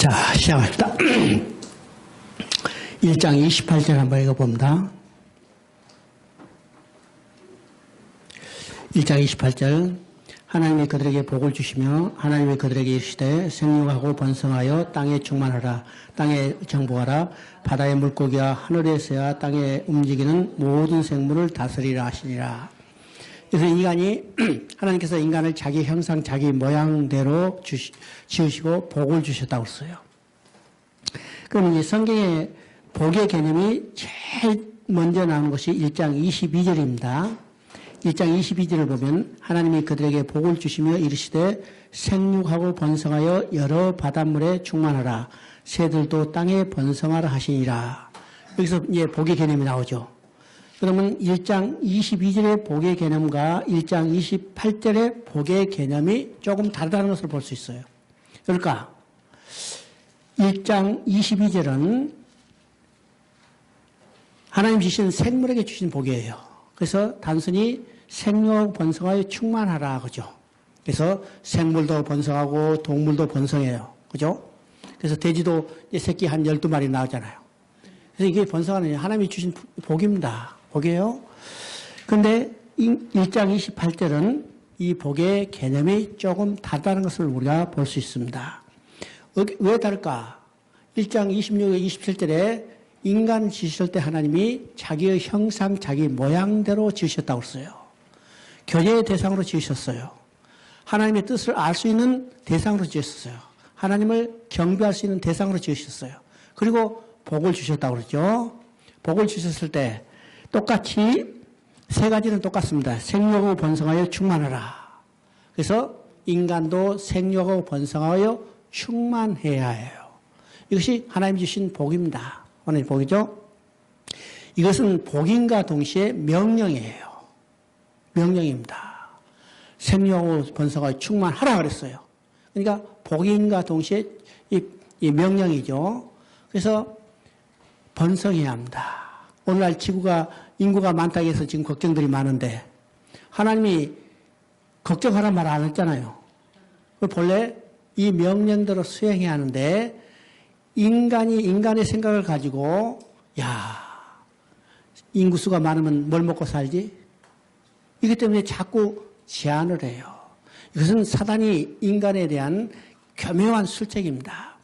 자, 시작합니다. 1장 28절 한번 읽어봅니다. 1장 28절 하나님이 그들에게 복을 주시며 하나님이 그들에게 이르시되 생육하고 번성하여 땅에 충만하라. 땅에 정복하라. 바다의 물고기와 하늘에서야 땅에 움직이는 모든 생물을 다스리라 하시니라. 그래서 인간이 하나님께서 인간을 자기 형상 자기 모양대로 지으시고 복을 주셨다고 했어요. 그럼 이 성경의 복의 개념이 제일 먼저 나오는 것이 1장 22절입니다. 1장 22절을 보면 하나님이 그들에게 복을 주시며 이르시되 생육하고 번성하여 여러 바닷물에 충만하라. 새들도 땅에 번성하라 하시니라. 여기서 이제 복의 개념이 나오죠. 그러면 1장 22절의 복의 개념과 1장 28절의 복의 개념이 조금 다르다는 것을 볼 수 있어요. 그러니까 1장 22절은 하나님 주신 생물에게 주신 복이에요. 그래서 단순히 생육하고 번성하여 충만하라 그죠. 그래서 생물도 번성하고 동물도 번성해요. 그죠? 그래서 돼지도 새끼 한 12마리 나오잖아요. 그래서 이게 번성하는 하나님이 주신 복입니다. 복이에요. 그런데 1장 28절은 이 복의 개념이 조금 다르다는 것을 우리가 볼 수 있습니다. 왜 다를까? 1장 26, 27절에 인간 지으실 때 하나님이 자기의 형상, 자기 모양대로 지으셨다고 했어요. 교제의 대상으로 지으셨어요. 하나님의 뜻을 알 수 있는 대상으로 지으셨어요. 하나님을 경배할 수 있는 대상으로 지으셨어요. 그리고 복을 주셨다고 그러죠. 복을 주셨을 때 똑같이 세 가지는 똑같습니다. 생육하고 번성하여 충만하라. 그래서 인간도 생육하고 번성하여 충만해야 해요. 이것이 하나님 주신 복입니다. 하나님 복이죠. 이것은 복인과 동시에 명령이에요. 명령입니다. 생육하고 번성하여 충만하라 그랬어요. 그러니까 복인과 동시에 이 명령이죠. 그래서 번성해야 합니다. 오늘날 지구가 인구가 많다고 해서 지금 걱정들이 많은데 하나님이 걱정하란 말 안 했잖아요. 본래 이 명령대로 수행해야 하는데 인간이 인간의 생각을 가지고 야 인구수가 많으면 뭘 먹고 살지? 이기 때문에 자꾸 제한을 해요. 이것은 사단이 인간에 대한 교묘한 술책입니다.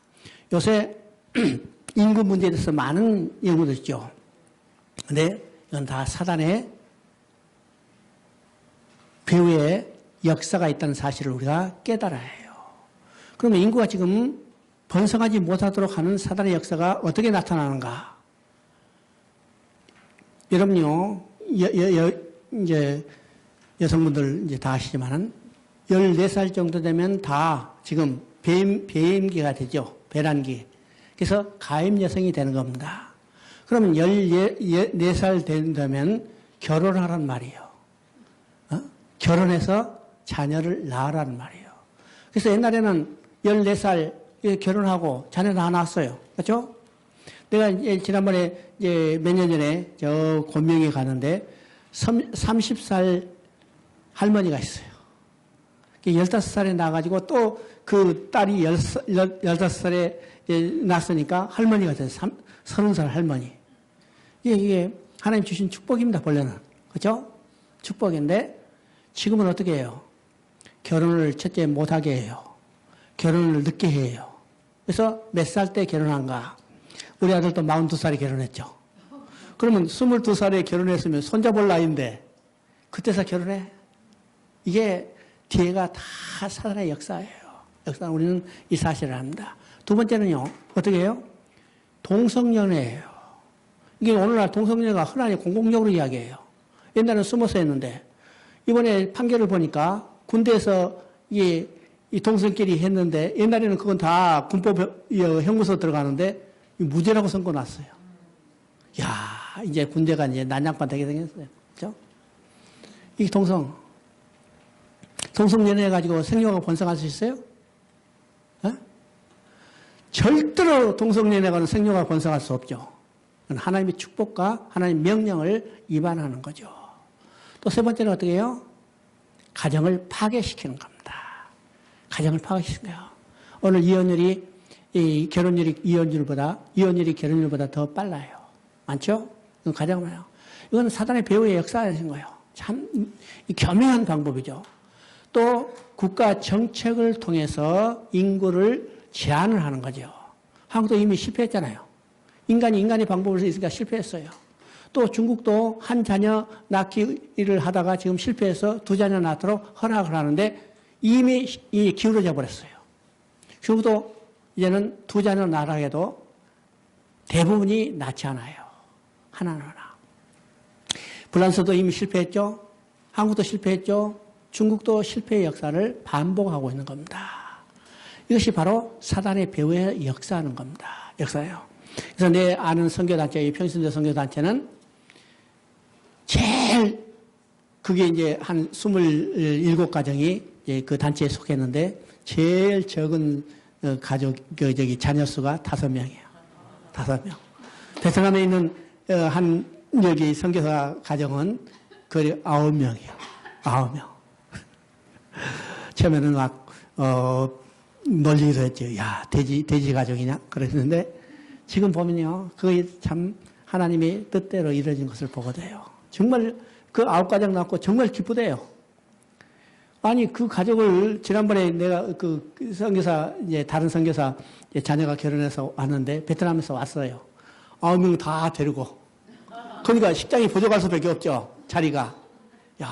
요새 인구 문제에 대해서 많은 연구도 있죠. 근데 이건 다 사단의 배후에 역사가 있다는 사실을 우리가 깨달아야 해요. 그러면 인구가 지금 번성하지 못하도록 하는 사단의 역사가 어떻게 나타나는가? 여러분요, 이제 여성분들 이제 다 아시지만은 14살 정도 되면 다 지금 배임기가 되죠. 배란기. 그래서 가임 여성이 되는 겁니다. 그러면 14살 된다면 결혼하란 말이에요. 결혼해서 자녀를 낳으라는 말이에요. 그래서 옛날에는 14살 결혼하고 자녀 다 낳았어요. 그렇죠? 내가 지난번에 몇 년 전에 저 곤명에 가는데 30살 할머니가 있어요. 15살에 나가지고 또 그 딸이 15살에 낳았으니까 할머니가 됐어요. 30살 할머니. 이게 하나님 주신 축복입니다, 본래는. 그렇죠? 축복인데 지금은 어떻게 해요? 결혼을 첫째 못하게 해요. 결혼을 늦게 해요. 그래서 몇 살 때 결혼한가? 우리 아들도 42살에 결혼했죠. 그러면 22살에 결혼했으면 손자볼 나이인데 그때서 결혼해? 이게 뒤에가 다 사단의 역사예요. 역사는 우리는 이 사실을 합니다. 두 번째는요. 어떻게 해요? 동성연애예요. 이게 오늘날 동성연애가 흔하게 공공적으로 이야기해요. 옛날에는 숨어서 했는데 이번에 판결을 보니까 군대에서 이 동성끼리 했는데 옛날에는 그건 다 군법 형무소 들어가는데 무죄라고 선고 났어요. 야, 이제 군대가 이제 난장판 되게 생겼어요. 그렇죠? 이 동성연애 가지고 생육하고 번성할 수 있어요? 절대로 동성연애가는 생육하고 번성할 수 없죠. 하나님의 축복과 하나님의 명령을 위반하는 거죠. 또 세 번째는 어떻게 해요? 가정을 파괴시키는 겁니다. 가정을 파괴시키는 거예요. 오늘 이혼율이 이 이혼율이 결혼율보다 더 빨라요. 많죠? 이건 가장 많아요. 이건 사단의 배후의 역사인 거예요. 참 교묘한 방법이죠. 또 국가 정책을 통해서 인구를 제한을 하는 거죠. 한국도 이미 실패했잖아요. 인간의 방법을 쓰니까 실패했어요. 또 중국도 한 자녀 낳기를 하다가 지금 실패해서 두 자녀 낳도록 허락을 하는데 이미 기울어져 버렸어요. 중국도 이제는 두 자녀 낳으라 해도 대부분이 낳지 않아요. 하나. 프랑스도 이미 실패했죠. 한국도 실패했죠. 중국도 실패의 역사를 반복하고 있는 겁니다. 이것이 바로 사단의 배후의 역사하는 겁니다. 역사예요. 그래서 내 아는 선교단체, 이 평신도 선교단체는 제일 그게 이제 한 27가정이 그 단체에 속했는데 제일 적은 자녀 수가 5명이에요. 5명. 베트남에 있는 여기 선교사 가정은 거의 9명이에요. 9명. 처음에는 막 논리를 했죠. 야, 돼지 가족이냐? 그랬는데 지금 보면요. 그게 참 하나님의 뜻대로 이루어진 것을 보게 돼요. 정말 그 9가정 낳고 정말 기쁘대요. 아니, 그 가족을 지난번에 내가 그 선교사, 이제 다른 선교사 자녀가 결혼해서 왔는데 베트남에서 왔어요. 9명 다 데리고. 그러니까 식장이 부족할 수밖에 없죠. 자리가. 야,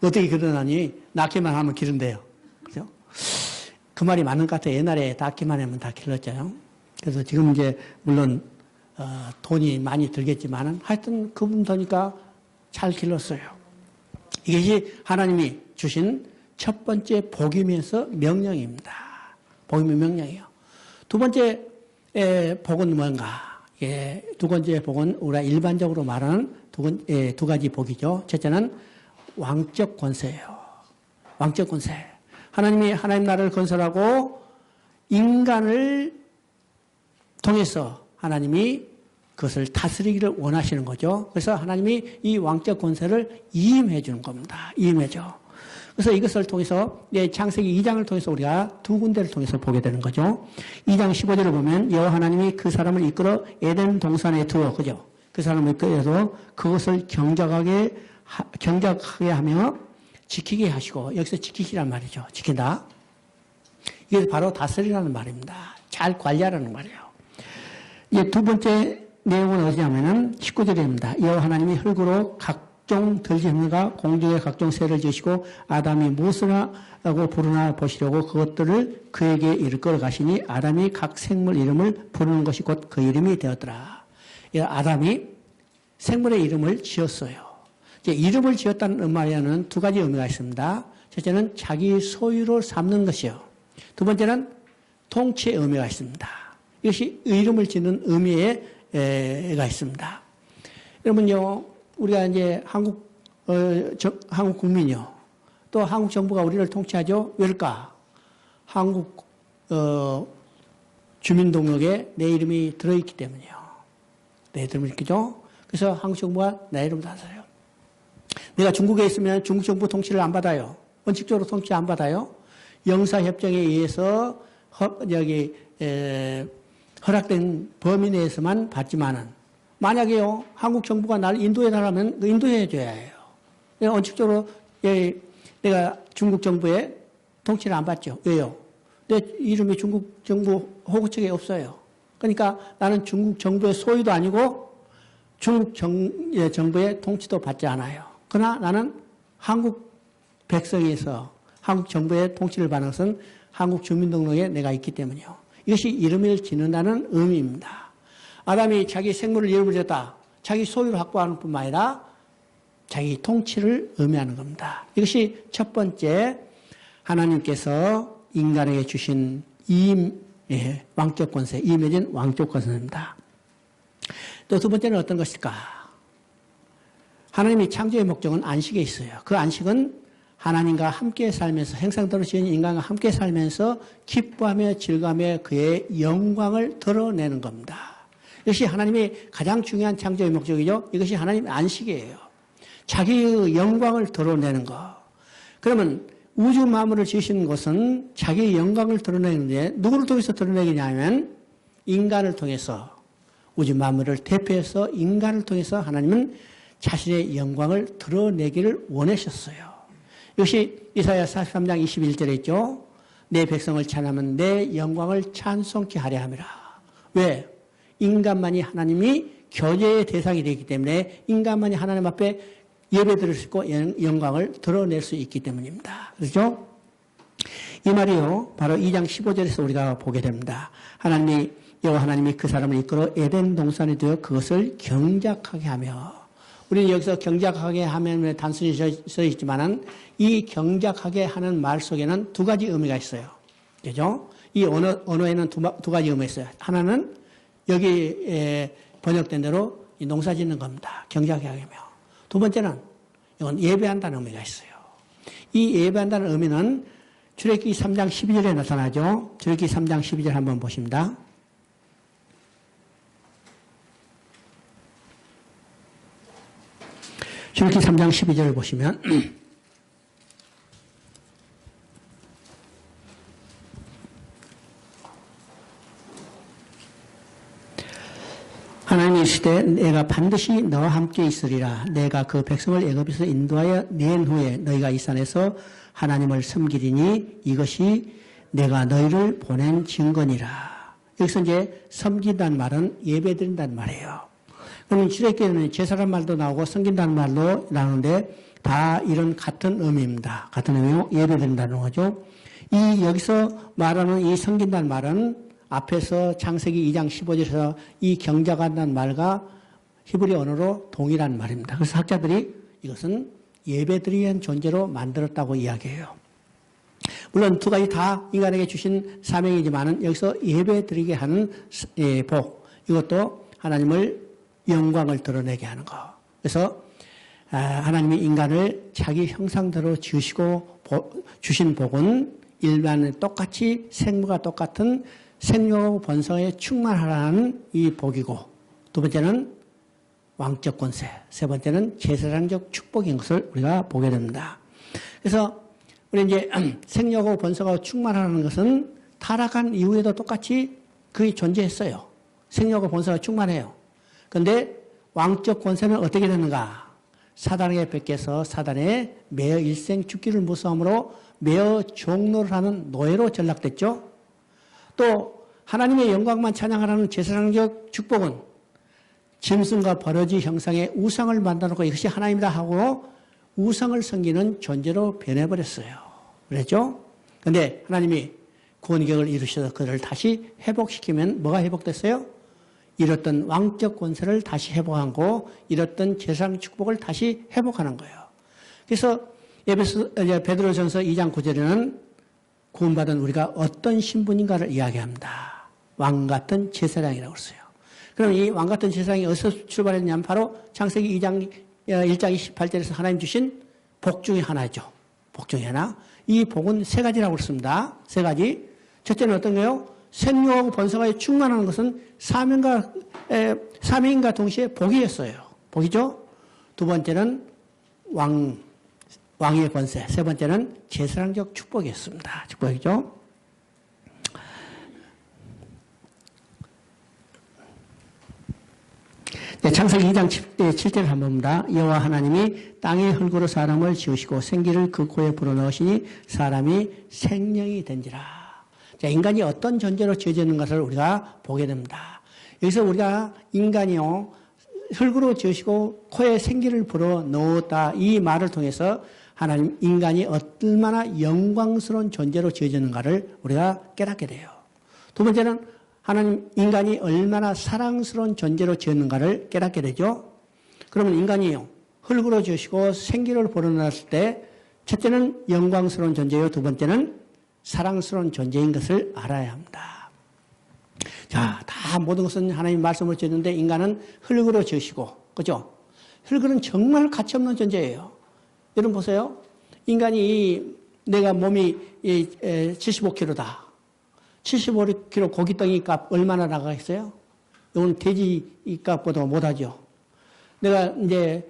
어떻게 결혼하니? 낳기만 하면 기른대요. 그죠? 그 말이 맞는 것 같아요. 옛날에 낳기만 하면 다 길렀잖아요. 그래서 지금 이제 물론 돈이 많이 들겠지만은 하여튼 그분 더니까 잘 길렀어요. 이것이 하나님이 주신 첫 번째 복이면서 명령입니다. 복이면 명령이에요. 두 번째 복은 뭔가? 두 번째 복은 우리가 일반적으로 말하는 두 가지 복이죠. 첫째는 왕적 권세예요. 왕적 권세. 하나님이 하나님 나라를 건설하고 인간을 통해서 하나님이 그것을 다스리기를 원하시는 거죠. 그래서 하나님이 이 왕적 권세를 이임해 주는 겁니다. 이임해줘. 그래서 이것을 통해서 창세기 2장을 통해서 우리가 두 군데를 통해서 보게 되는 거죠. 2장 15절을 보면 여호와 하나님이 그 사람을 이끌어 에덴 동산에 두어, 그죠? 그 사람을 이끌어서 그것을 경작하게 하며 지키게 하시고, 여기서 지키시란 말이죠. 지킨다. 이게 바로 다스리라는 말입니다. 잘 관리하라는 말이에요. 이제 두 번째 내용은 어디냐면은 19절입니다. 여호와 하나님이 흙으로 각종 들짐승과 공중의 각종 새를 지으시고 아담이 무엇을 하고 부르나 보시려고 그것들을 그에게 이끌어 가시니 아담이 각 생물 이름을 부르는 것이 곧 그 이름이 되었더라. 아담이 생물의 이름을 지었어요. 이제 이름을 지었다는 말에는 두 가지 의미가 있습니다. 첫째는 자기 소유로 삼는 것이요. 두 번째는 통치의 의미가 있습니다. 이것이 이름을 짓는 의미가 있습니다. 여러분요, 우리가 이제 한국 국민이요. 또 한국 정부가 우리를 통치하죠. 왜일까? 한국, 주민등록에 내 이름이 들어있기 때문이요. 내 이름이 있죠. 그래서 한국 정부가 내 이름 다 써요. 내가 중국에 있으면 중국 정부 통치를 안 받아요. 원칙적으로 통치 안 받아요. 영사협정에 의해서 허락된 범위 내에서만 받지만은 만약에요 한국 정부가 날 인도해 달라면 인도해 줘야 해요. 원칙적으로 내가 중국 정부의 통치를 안 받죠. 왜요? 내 이름이 중국 정부 호구책에 없어요. 그러니까 나는 중국 정부의 소유도 아니고 중국 정부의 통치도 받지 않아요. 그러나 나는 한국 백성에서 한국 정부의 통치를 받는 것은 한국 주민등록에 내가 있기 때문이요. 이것이 이름을 짓는다는 의미입니다. 아담이 자기 생물을 이름을 지었다. 자기 소유를 확보하는 뿐만 아니라 자기 통치를 의미하는 겁니다. 이것이 첫 번째 하나님께서 인간에게 주신 왕적 권세, 이임해진 왕적 권세입니다. 또 두 번째는 어떤 것일까? 하나님이 창조의 목적은 안식에 있어요. 그 안식은 하나님과 함께 살면서 생상대로 지은 인간과 함께 살면서 기뻐하며 즐거워하며 그의 영광을 드러내는 겁니다. 이것이 하나님의 가장 중요한 창조의 목적이죠. 이것이 하나님의 안식이에요. 자기의 영광을 드러내는 것. 그러면 우주 만물을 지으신 것은 자기의 영광을 드러내는데 누구를 통해서 드러내겠냐면 인간을 통해서 우주 만물을 대표해서 인간을 통해서 하나님은 자신의 영광을 드러내기를 원하셨어요. 역시 이사야 43장 21절에 있죠. 내 백성을 찬양하면 내 영광을 찬송케 하려 함이라. 왜? 인간만이 하나님이 교제의 대상이 되기 때문에 인간만이 하나님 앞에 예배드릴 수 있고 영광을 드러낼 수 있기 때문입니다. 그렇죠? 이 말이요. 바로 2장 15절에서 우리가 보게 됩니다. 여호와 하나님이 그 사람을 이끌어 에덴 동산에 두어 그것을 경작하게 하며, 우리는 여기서 경작하게 하면 단순히 써 있지만은 이 경작하게 하는 말 속에는 두 가지 의미가 있어요. 그죠? 이 언어에는 두 가지 의미가 있어요. 하나는 여기 번역된 대로 이 농사 짓는 겁니다. 경작하게 하며. 두 번째는 이건 예배한다는 의미가 있어요. 이 예배한다는 의미는 출애굽기 3장 12절에 나타나죠. 출애굽기 3장 12절 한번 보십니다. 출애굽기 3장 12절을 보시면 하나님이 이르시되 내가 반드시 너와 함께 있으리라. 내가 그 백성을 애굽에서 인도하여 낸 후에 너희가 이 산에서 하나님을 섬기리니 이것이 내가 너희를 보낸 증거니라. 여기서 이제 섬긴다는 말은 예배드린다는 말이에요. 그러면 출애굽기에는 제사란 말도 나오고 섬긴다는 말도 나오는데 다 이런 같은 의미입니다. 같은 의미요. 예배드린다는 거죠. 여기서 말하는 이 섬긴다는 말은 앞에서 창세기 2장 15절에서 이 경작한다는 말과 히브리 언어로 동일한 말입니다. 그래서 학자들이 이것은 예배드리기 위한 존재로 만들었다고 이야기해요. 물론 두 가지 다 인간에게 주신 사명이지만은 여기서 예배드리게 하는 복, 이것도 하나님을 영광을 드러내게 하는 것. 그래서 하나님이 인간을 자기 형상대로 지으시고 주신 복은 일반은 똑같이 생물과 똑같은 생명하고 번성에 충만하라는 이 복이고, 두 번째는 왕적 권세, 세 번째는 제사장적 축복인 것을 우리가 보게 됩니다. 그래서 우리 이제 생명하고 번성하고 충만하는 것은 타락한 이후에도 똑같이 그게 존재했어요. 생명하고 번성하고 충만해요. 그런데 왕적 권세는 어떻게 되는가? 사단에게 뺏겨서 사단에 매어 일생 죽기를 무서움으로 매어 종노를 하는 노예로 전락됐죠. 또 하나님의 영광만 찬양하라는 제사장적 축복은 짐승과 버러지 형상의 우상을 만들어놓고 이것이 하나님이다 하고 우상을 섬기는 존재로 변해버렸어요. 그랬죠? 그런데 하나님이 구원격을 이루셔서 그를 다시 회복시키면 뭐가 회복됐어요? 잃었던 왕적 권세를 다시 회복하고 잃었던 제사장 축복을 다시 회복하는 거예요. 그래서 베드로전서 2장 9절에는 구원받은 우리가 어떤 신분인가를 이야기합니다. 왕 같은 제사장이라고 했어요. 그럼 이 왕 같은 제사장이 어디서 출발했냐면 바로 창세기 1장 28절에서 하나님 주신 복 중에 하나죠. 복 중에 하나. 이 복은 세 가지라고 했습니다. 세 가지. 첫째는 어떤 거예요? 생명하고 번성하여 충만하는 것은 사명과 동시에 복이었어요. 복이죠. 두 번째는 왕의 권세, 세 번째는 제사장적 축복이었습니다. 축복이죠. 네, 창세기 2장 7절 한번 봅니다. 여호와 하나님이 땅의 흙으로 사람을 지으시고 생기를 그 코에 불어넣으시니 사람이 생명이 된지라. 자, 인간이 어떤 존재로 지어졌는 것을 우리가 보게 됩니다. 여기서 우리가 인간이요, 흙으로 지으시고 코에 생기를 불어넣었다. 이 말을 통해서 하나님, 인간이 얼마나 영광스러운 존재로 지어졌는가를 우리가 깨닫게 돼요. 두 번째는 하나님, 인간이 얼마나 사랑스러운 존재로 지었는가를 깨닫게 되죠. 그러면 인간이요, 흙으로 지으시고 생기를 불어넣었을 때 첫째는 영광스러운 존재요, 두 번째는 사랑스러운 존재인 것을 알아야 합니다. 자, 다 모든 것은 하나님 말씀을 지었는데 인간은 흙으로 지으시고, 그죠? 흙은 정말 가치없는 존재예요. 여러분 보세요. 인간이 내가 몸이 75kg다. 75kg 고깃덩이 값 얼마나 나가겠어요? 이건 돼지 값보다 못하죠. 내가 이제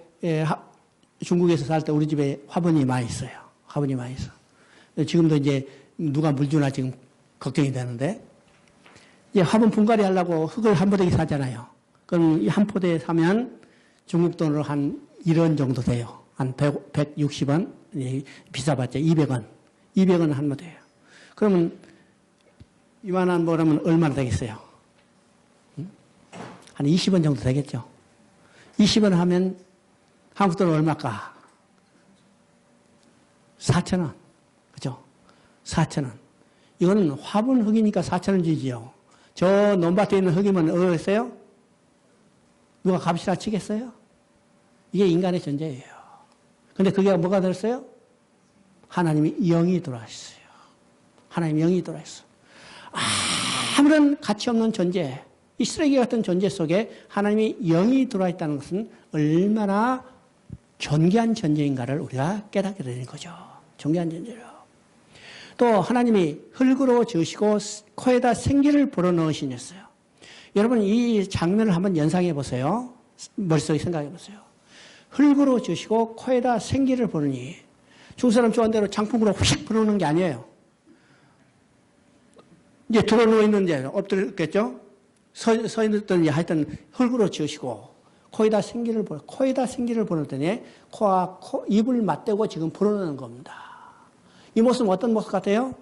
중국에서 살 때 우리 집에 화분이 많이 있어요. 화분이 많이 있어. 지금도 이제 누가 물 주나 지금 걱정이 되는데, 이제 화분 분갈이 하려고 흙을 한 포대기 사잖아요. 그럼 이 한 포대 사면 중국 돈으로 한 1원 정도 돼요. 한 160원, 비싸봤자 200원. 200원 한 포대예요. 그러면 이만한 뭐라면 얼마나 되겠어요? 한 20원 정도 되겠죠. 20원 하면 한국 돈 얼마일까? 4,000원. 그죠? 4,000원. 이거는 화분 흙이니까 4,000원 주지요. 저 논밭에 있는 흙이면 어디겠어요? 누가 값이라 치겠어요? 이게 인간의 존재예요. 근데 그게 뭐가 들었어요? 하나님이 영이 들어왔어요. 하나님 영이 들어왔어. 아무런 가치 없는 존재, 이 쓰레기 같은 존재 속에 하나님이 영이 들어와 있다는 것은 얼마나 존귀한 존재인가를 우리가 깨닫게 되는 거죠. 존귀한 존재로. 또 하나님이 흙으로 지으시고 코에다 생기를 불어넣으시셨어요. 여러분 이 장면을 한번 연상해 보세요. 머릿속에 생각해 보세요. 흙으로 지으시고 코에다 생기를 불으니 중국 사람 좋아하는 대로 장풍으로 휙 불어넣는 게 아니에요. 이제 들어 누워 있는데 엎드렸겠죠? 서 있던 하여튼 흙으로 지으시고 코에다 생기를 불어넣더니 코와 입을 맞대고 지금 불어넣는 겁니다. 이 모습은 어떤 모습 같아요?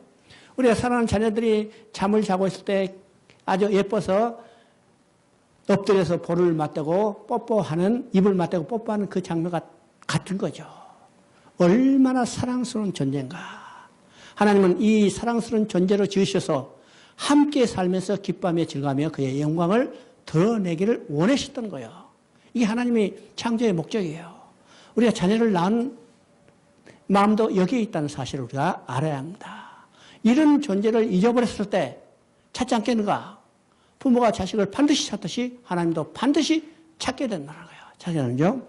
우리가 사랑하는 자녀들이 잠을 자고 있을 때 아주 예뻐서 엎드려서 볼을 맞대고 뽀뽀하는, 입을 맞대고 뽀뽀하는 그 장면과 같은 거죠. 얼마나 사랑스러운 존재인가. 하나님은 이 사랑스러운 존재로 지으셔서 함께 살면서 기뻐하며 즐거워하며 그의 영광을 드러내기를 원하셨던 거예요. 이게 하나님의 창조의 목적이에요. 우리가 자녀를 낳은 마음도 여기에 있다는 사실을 우리가 알아야 합니다. 이런 존재를 잊어버렸을 때 찾지 않겠는가? 부모가 자식을 반드시 찾듯이 하나님도 반드시 찾게 된다는 거예요. 찾게 되는죠.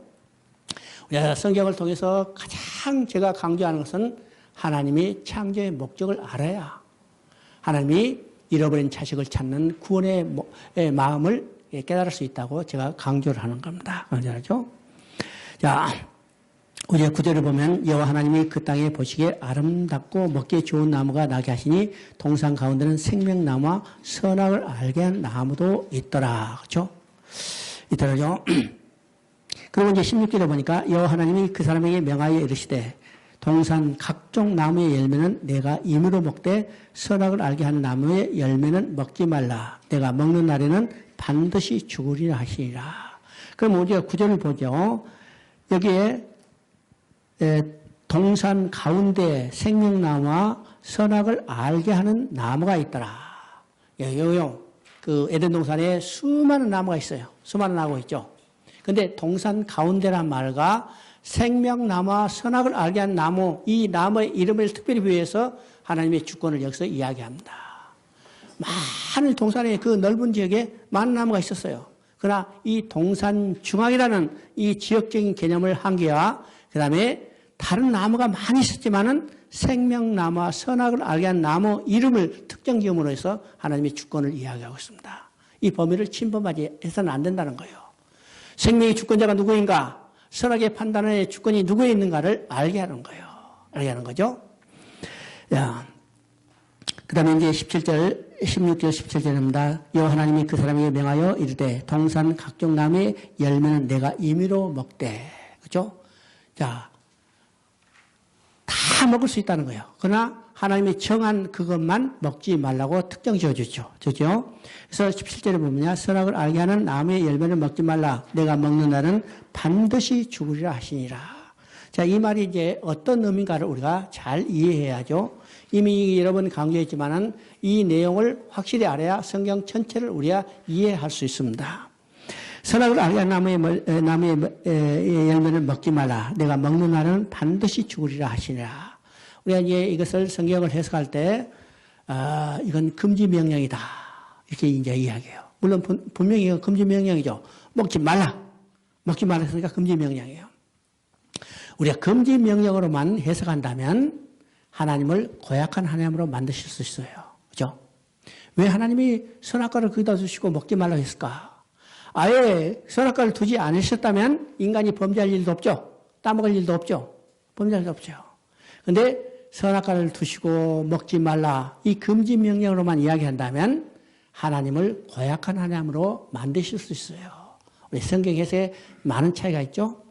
우리가 성경을 통해서 가장 제가 강조하는 것은 하나님이 창조의 목적을 알아야 하나님이 잃어버린 자식을 찾는 구원의 마음을 깨달을 수 있다고 제가 강조를 하는 겁니다. 강조하죠. 자, 우리가 구절을 보면 여호와 하나님이 그 땅에 보시기에 아름답고 먹기에 좋은 나무가 나게 하시니 동산 가운데는 생명나무와 선악을 알게 한 나무도 있더라. 그렇죠? 있더라죠. 그리고 이제 16절에 보니까 여호와 하나님이 그 사람에게 명하여 이르시되 동산 각종 나무의 열매는 내가 임으로 먹되 선악을 알게 하는 나무의 열매는 먹지 말라. 내가 먹는 날에는 반드시 죽으리라 하시니라. 그럼 우리가 구절을 보죠. 여기에 동산 가운데 생명나무와 선악을 알게 하는 나무가 있더라. 여기요. 그 에덴 동산에 수많은 나무가 있어요. 수많은 나무가 있죠. 근데 동산 가운데란 말과 생명나무와 선악을 알게 한 나무, 이 나무의 이름을 특별히 비유해서 하나님의 주권을 여기서 이야기합니다. 많은 동산의 그 넓은 지역에 많은 나무가 있었어요. 그러나 이 동산 중앙이라는 이 지역적인 개념을 한 개와 그 다음에 다른 나무가 많이 있었지만은 생명나무와 선악을 알게 한 나무 이름을 특정 지음으로 해서 하나님의 주권을 이야기하고 있습니다. 이 범위를 침범하지 해서는 안 된다는 거예요. 생명의 주권자가 누구인가? 선악의 판단의 주권이 누구에 있는가를 알게 하는 거예요. 알게 하는 거죠. 그 다음에 이제 16절, 17절입니다. 여호와 하나님이 그 사람에게 명하여 이르되 동산 각종 나무의 열매는 내가 임의로 먹되. 그죠? 자, 다 먹을 수 있다는 거예요. 그러나 하나님이 정한 그것만 먹지 말라고 특정 지어주죠. 그죠? 그래서 17절에 보면요. 선악을 알게 하는 나무의 열매를 먹지 말라. 내가 먹는 날은 반드시 죽으리라 하시니라. 자, 이 말이 이제 어떤 의미인가를 우리가 잘 이해해야죠. 이미 여러 번 강조했지만은 이 내용을 확실히 알아야 성경 전체를 우리가 이해할 수 있습니다. 선악을 알게 한 나무의 열매를 먹지 말라. 내가 먹는 날은 반드시 죽으리라 하시니라. 우리가 이제 이것을 성경을 해석할 때, 이건 금지 명령이다. 이렇게 이제 이야기해요. 물론 분명히 이건 금지 명령이죠. 먹지 말라. 먹지 말라 했으니까 금지 명령이에요. 우리가 금지 명령으로만 해석한다면 하나님을 고약한 하나님으로 만드실 수 있어요. 그죠? 왜 하나님이 선악과를 거기다 두시고 먹지 말라고 했을까? 아예 선악과를 두지 않으셨다면 인간이 범죄할 일도 없죠. 따먹을 일도 없죠. 범죄할 일도 없죠. 그런데 선악과를 두시고 먹지 말라 이 금지 명령으로만 이야기한다면 하나님을 고약한 하나님으로 만드실 수 있어요. 우리 성경 해석에 많은 차이가 있죠.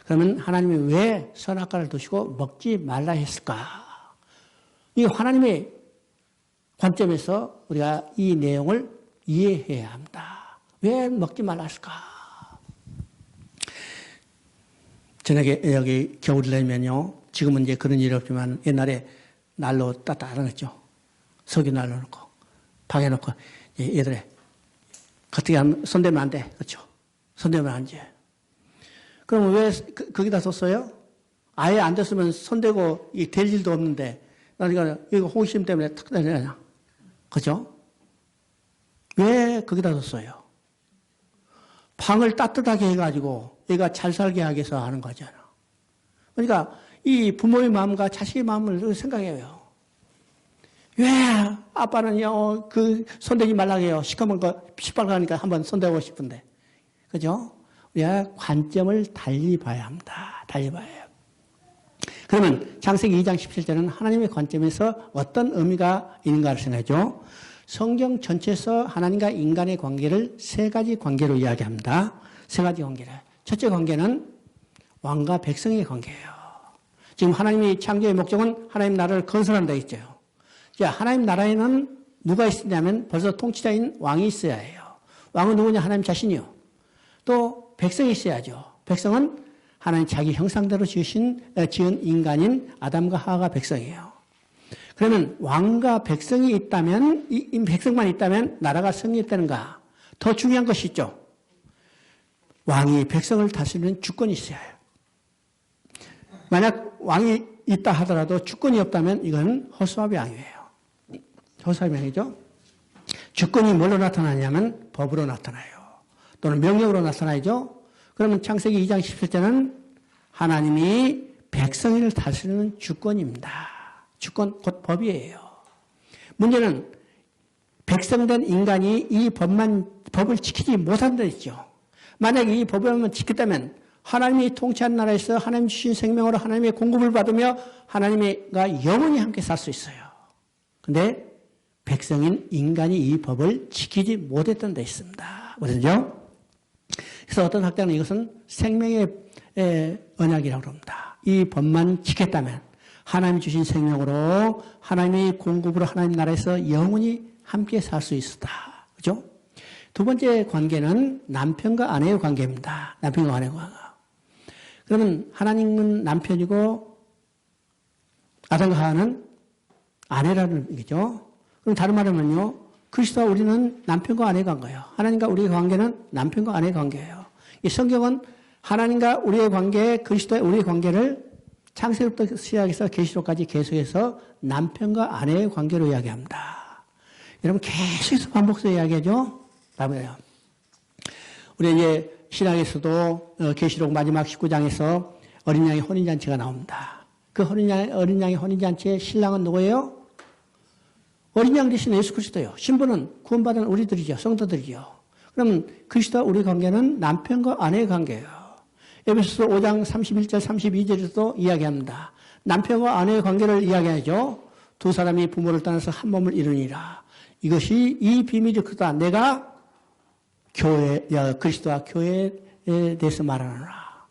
그러면 하나님이 왜 선악과를 두시고 먹지 말라 했을까? 이 하나님의 관점에서 우리가 이 내용을 이해해야 합니다. 왜 먹지 말라 했을까? 저녁에 여기 겨울이 되면요. 지금은 이제 그런 일이 없지만 옛날에 난로 따뜻하죠. 석유 난로 놓고 방에 놓고 얘들아 어떻게 하면 손대면 안 돼. 그렇죠? 손대면 안 돼. 그럼 왜 거기다 뒀어요? 아예 안 됐으면 손대고 될 일도 없는데 그러니까 이거 호기심 때문에 탁 되냐. 그죠? 왜 거기다 뒀어요? 방을 따뜻하게 해가지고 얘가 잘 살게 하기 위해서 하는 거잖아. 그러니까 이 부모의 마음과 자식의 마음을 생각해요. 왜 아빠는요, 손대지 말라고 해요. 시커먼 거, 시뻘가니까 한번 손대고 싶은데. 그죠? 우리가 관점을 달리 봐야 합니다. 달리 봐야 해요. 그러면 창세기 2장 17절은 하나님의 관점에서 어떤 의미가 있는가를 생각하죠. 성경 전체에서 하나님과 인간의 관계를 세 가지 관계로 이야기합니다. 세 가지 관계를. 첫째 관계는 왕과 백성의 관계예요. 지금 하나님의 창조의 목적은 하나님 나라를 건설한다 했죠. 자, 하나님 나라에는 누가 있느냐면 벌써 통치자인 왕이 있어야 해요. 왕은 누구냐? 하나님 자신이요. 또 백성이 있어야죠. 백성은 하나님 자기 형상대로 지은 인간인 아담과 하와가 백성이에요. 그러면 왕과 백성이 있다면, 이 백성만 있다면 나라가 승리했다는가? 더 중요한 것이 있죠. 왕이 백성을 다스리는 주권이 있어야 해요. 만약 왕이 있다 하더라도 주권이 없다면 이건 허수아비 왕이에요. 허수아비 왕이죠. 주권이 뭘로 나타나냐면 법으로 나타나요. 또는 명령으로 나타나죠. 그러면 창세기 2장 17절은 하나님이 백성을 다스리는 주권입니다. 주권 곧 법이에요. 문제는 백성된 인간이 이 법을 지키지 못한다 했죠. 만약 이 법을 지켰다면 하나님이 통치한 나라에서 하나님 주신 생명으로 하나님의 공급을 받으며 하나님과 영원히 함께 살 수 있어요. 그런데 백성인 인간이 이 법을 지키지 못했던 데 있습니다. 그렇죠? 그래서 어떤 학자는 이것은 생명의 언약이라고 합니다. 이 법만 지켰다면 하나님이 주신 생명으로 하나님의 공급으로 하나님 나라에서 영원히 함께 살 수 있었다. 그죠? 두 번째 관계는 남편과 아내의 관계입니다. 남편과 아내의 관계. 그러면 하나님은 남편이고 아담과 하와는 아내라는 얘기죠. 그럼 다른 말로 하면요. 그리스도와 우리는 남편과 아내의 관계예요. 하나님과 우리의 관계는 남편과 아내의 관계예요. 이 성경은 하나님과 우리의 관계, 그리스도와 우리의 관계를 창세기부터 시작해서 계시록까지 계속해서 남편과 아내의 관계로 이야기합니다. 여러분 계속해서 반복해서 이야기하죠. 다음에요. 우리 이제 신학에서도 계시록 마지막 19장에서 어린 양의 혼인잔치가 나옵니다. 그 어린 양의 혼인잔치의 신랑은 누구예요? 어린 양 대신 예수 그리스도예요. 신부는 구원받은 우리들이죠. 성도들이죠. 그러면 그리스도와 우리 관계는 남편과 아내의 관계예요. 에베소서 5장 31절 32절에서도 이야기합니다. 남편과 아내의 관계를 이야기하죠. 두 사람이 부모를 떠나서 한 몸을 이루니라. 이것이 이 비밀이 크다. 내가 그리스도와 교회에 대해서 말하노라.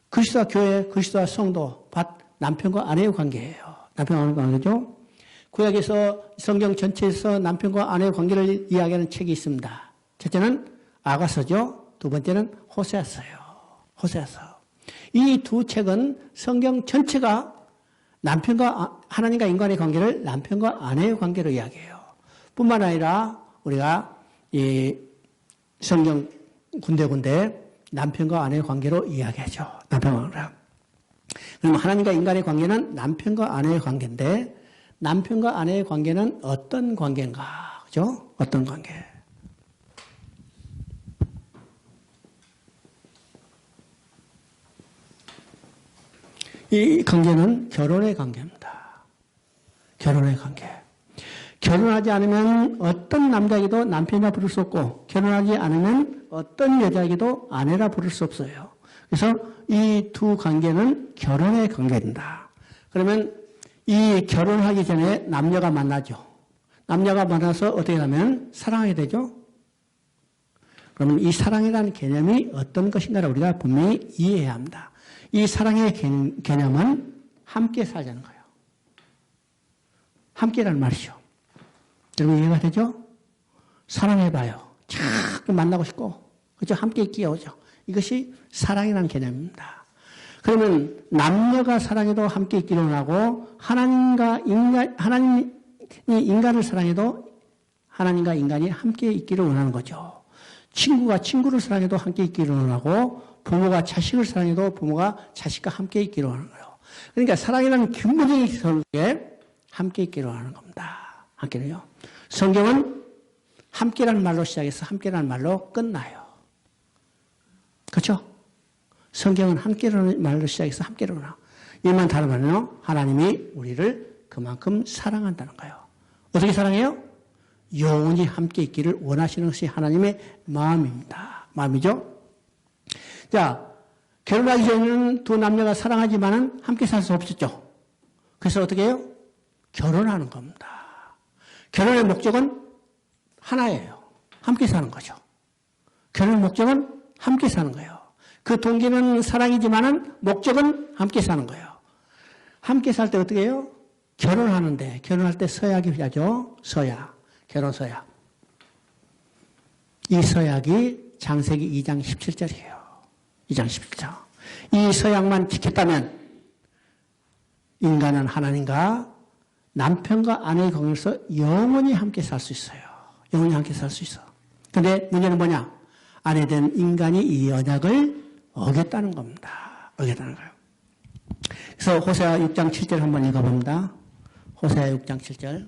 그리스도와 교회, 그리스도와 성도, 남편과 아내의 관계예요. 남편과 아내의 관계죠. 구약에서 성경 전체에서 남편과 아내의 관계를 이야기하는 책이 있습니다. 첫째는 아가서죠. 두 번째는 호세아서예요. 호세아서. 이 두 책은 성경 전체가 하나님과 인간의 관계를 남편과 아내의 관계로 이야기해요. 뿐만 아니라 우리가 이 성경 군데군데 남편과 아내의 관계로 이야기하죠. 남편과 아내. 그럼 하나님과 인간의 관계는 남편과 아내의 관계인데 남편과 아내의 관계는 어떤 관계인가? 그죠? 어떤 관계? 이 관계는 결혼의 관계입니다. 결혼의 관계. 결혼하지 않으면 어떤 남자에게도 남편이라 부를 수 없고 결혼하지 않으면 어떤 여자에게도 아내라 부를 수 없어요. 그래서 이 두 관계는 결혼의 관계입니다. 그러면 이 결혼하기 전에 남녀가 만나죠. 남녀가 만나서 어떻게 하면 사랑하게 되죠. 그러면 이 사랑이라는 개념이 어떤 것인가를 우리가 분명히 이해해야 합니다. 이 사랑의 개념은 함께 살자는 거예요. 함께라는 말이죠. 여러분 이해가 되죠? 사랑해봐요. 자꾸 만나고 싶고, 그죠? 함께 끼어오죠. 이것이 사랑이라는 개념입니다. 그러면 남녀가 사랑해도 함께 있기를 원하고, 하나님이 인간을 사랑해도 하나님과 인간이 함께 있기를 원하는 거죠. 친구가 친구를 사랑해도 함께 있기를 원하고, 부모가 자식을 사랑해도 부모가 자식과 함께 있기를 원하는 거예요. 그러니까 사랑이라는 근본적인 설계에 함께 있기를 원하는 겁니다. 함께는요. 성경은 함께라는 말로 시작해서 함께라는 말로 끝나요. 그렇죠? 성경은 함께라는 말로 시작해서 함께로 끝나요. 이만 다르면요. 하나님이 우리를 그만큼 사랑한다는 거예요. 어떻게 사랑해요? 영원히 함께 있기를 원하시는 것이 하나님의 마음입니다. 마음이죠? 자, 결혼하기 전에는 두 남녀가 사랑하지만은 함께 살 수 없었죠. 그래서 어떻게 해요? 결혼하는 겁니다. 결혼의 목적은 하나예요. 함께 사는 거죠. 결혼의 목적은 함께 사는 거예요. 그 동기는 사랑이지만은 목적은 함께 사는 거예요. 함께 살 때 어떻게 해요? 결혼하는데, 결혼할 때 서약이 필요하죠. 서약. 결혼 서약. 이 서약이 창세기 2장 17절이에요. 2장 17절. 이 서약만 지켰다면 인간은 하나님과 남편과 아내의 관계에서 영원히 함께 살 수 있어요. 영원히 함께 살 수 있어. 근데 문제는 뭐냐? 아내된 인간이 이 언약을 어겼다는 겁니다. 어겼다는 거예요. 그래서 호세아 6장 7절 한번 읽어봅니다. 호세아 6장 7절.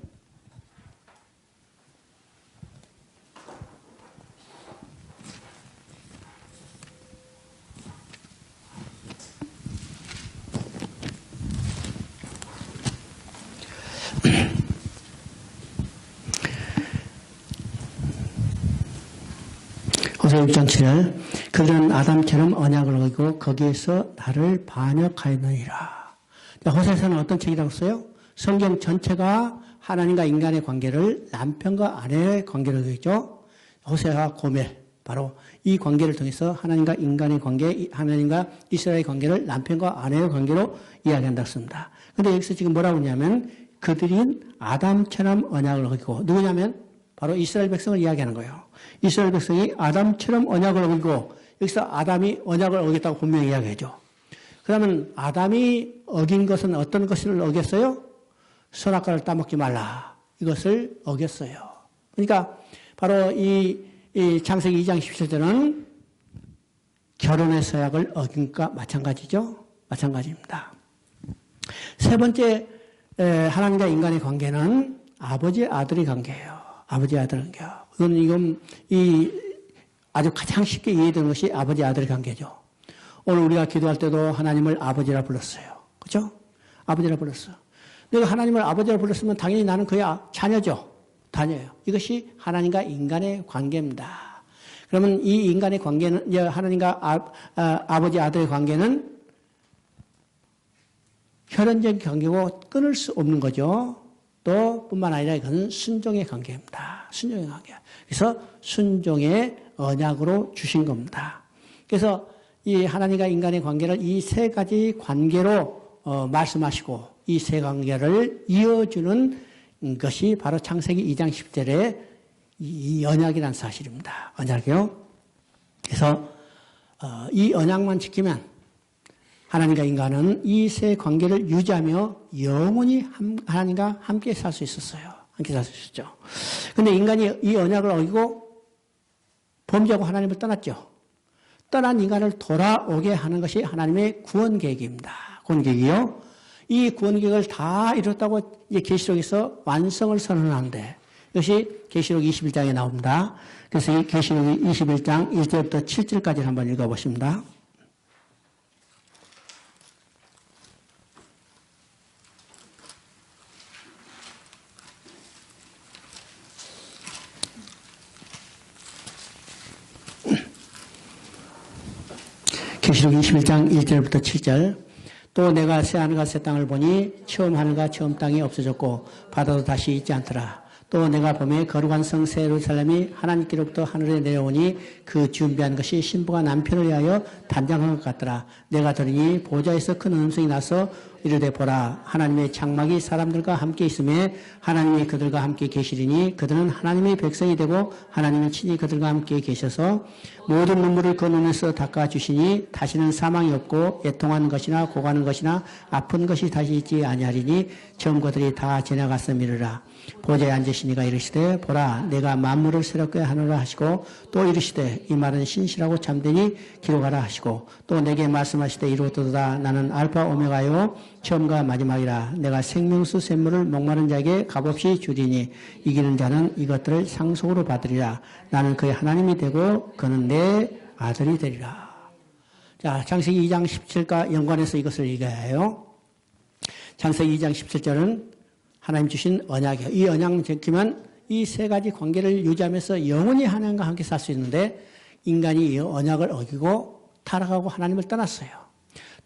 호세아 6장 7절. 그들은 아담처럼 언약을 어기고 거기에서 나를 반역하였느니라. 호세아서는 어떤 책이라고 써요? 성경 전체가 하나님과 인간의 관계를 남편과 아내의 관계로 되어있죠. 호세아 고멜, 바로 이 관계를 통해서 하나님과 인간의 관계, 하나님과 이스라엘의 관계를 남편과 아내의 관계로 이야기한다고 씁니다. 그런데 여기서 지금 뭐라고 하냐면 그들이 아담처럼 언약을 어기고, 누구냐면 바로 이스라엘 백성을 이야기하는 거예요. 이스라엘 백성이 아담처럼 언약을 어기고, 여기서 아담이 언약을 어겼다고 분명히 이야기하죠. 그러면 아담이 어긴 것은 어떤 것을 어겼어요? 선악과를 따먹지 말라. 이것을 어겼어요. 그러니까 바로 이 창세기 2장 17절은 결혼의 서약을 어긴 것과 마찬가지죠. 마찬가지입니다. 세 번째 하나님과 인간의 관계는 아버지 아들의 관계예요. 아버지 아들 관계요. 이건 아주 가장 쉽게 이해되는 것이 아버지 아들의 관계죠. 오늘 우리가 기도할 때도 하나님을 아버지라 불렀어요. 그렇죠? 아버지라 불렀어요. 내가 하나님을 아버지라 불렀으면 당연히 나는 그의 자녀죠. 자녀예요. 이것이 하나님과 인간의 관계입니다. 그러면 이 인간의 관계는, 하나님과 아버지 아들의 관계는 혈연적 관계고 끊을 수 없는 거죠. 또 뿐만 아니라 이것은 순종의 관계입니다. 순종의 관계. 그래서 순종의 언약으로 주신 겁니다. 그래서 이 하나님과 인간의 관계를 이 세 가지 관계로 말씀하시고 이 세 관계를 이어주는 것이 바로 창세기 2장 10절의 이 언약이라는 사실입니다. 언약이요. 그래서 이 언약만 지키면 하나님과 인간은 이 세 관계를 유지하며 영원히 하나님과 함께 살 수 있었어요. 함께 살 수 있었죠. 그런데 인간이 이 언약을 어기고 범죄하고 하나님을 떠났죠. 떠난 인간을 돌아오게 하는 것이 하나님의 구원 계획입니다. 구원 계획이요. 이 구원 계획을 다 이뤘다고 이제 계시록에서 완성을 선언하는데 이것이 계시록 21장에 나옵니다. 그래서 이 계시록 21장 1절부터 7절까지 한번 읽어보십니다. 계시록 21장 1절부터 7절. 또 내가 새 하늘과 새 땅을 보니 처음 하늘과 처음 땅이 없어졌고 바다도 다시 있지 않더라. 또 내가 봄에 거룩한 성 새 예루살렘이 하나님께로부터 하늘에 내려오니 그 준비한 것이 신부가 남편을 위하여 단장한 것 같더라. 내가 들으니 보좌에서 큰 음성이 나서 이르되 보라 하나님의 장막이 사람들과 함께 있음에 하나님이 그들과 함께 계시리니 그들은 하나님의 백성이 되고 하나님은 친히 그들과 함께 계셔서 모든 눈물을 그 눈에서 닦아주시니 다시는 사망이 없고 애통하는 것이나 고가는 것이나 아픈 것이 다시 있지 아니하리니 처음 것들이 다 지나갔음이르라. 보좌에 앉으시니가 이르시되 보라 내가 만물을 새롭게 하노라 하시고 또 이르시되 이 말은 신실하고 참되니 기록하라 하시고 또 내게 말씀하시되 이루었도다 나는 알파 오메가요 처음과 마지막이라. 내가 생명수 샘물을 목마른 자에게 값없이 주리니 이기는 자는 이것들을 상속으로 받으리라. 나는 그의 하나님이 되고 그는 내 아들이 되리라. 자, 창세기 2장 17과 연관해서 이것을 얘기해요. 창세기 2장 17절은 하나님 주신 언약이에요. 이 언약을 지키면 이 세 가지 관계를 유지하면서 영원히 하나님과 함께 살 수 있는데 인간이 이 언약을 어기고 타락하고 하나님을 떠났어요.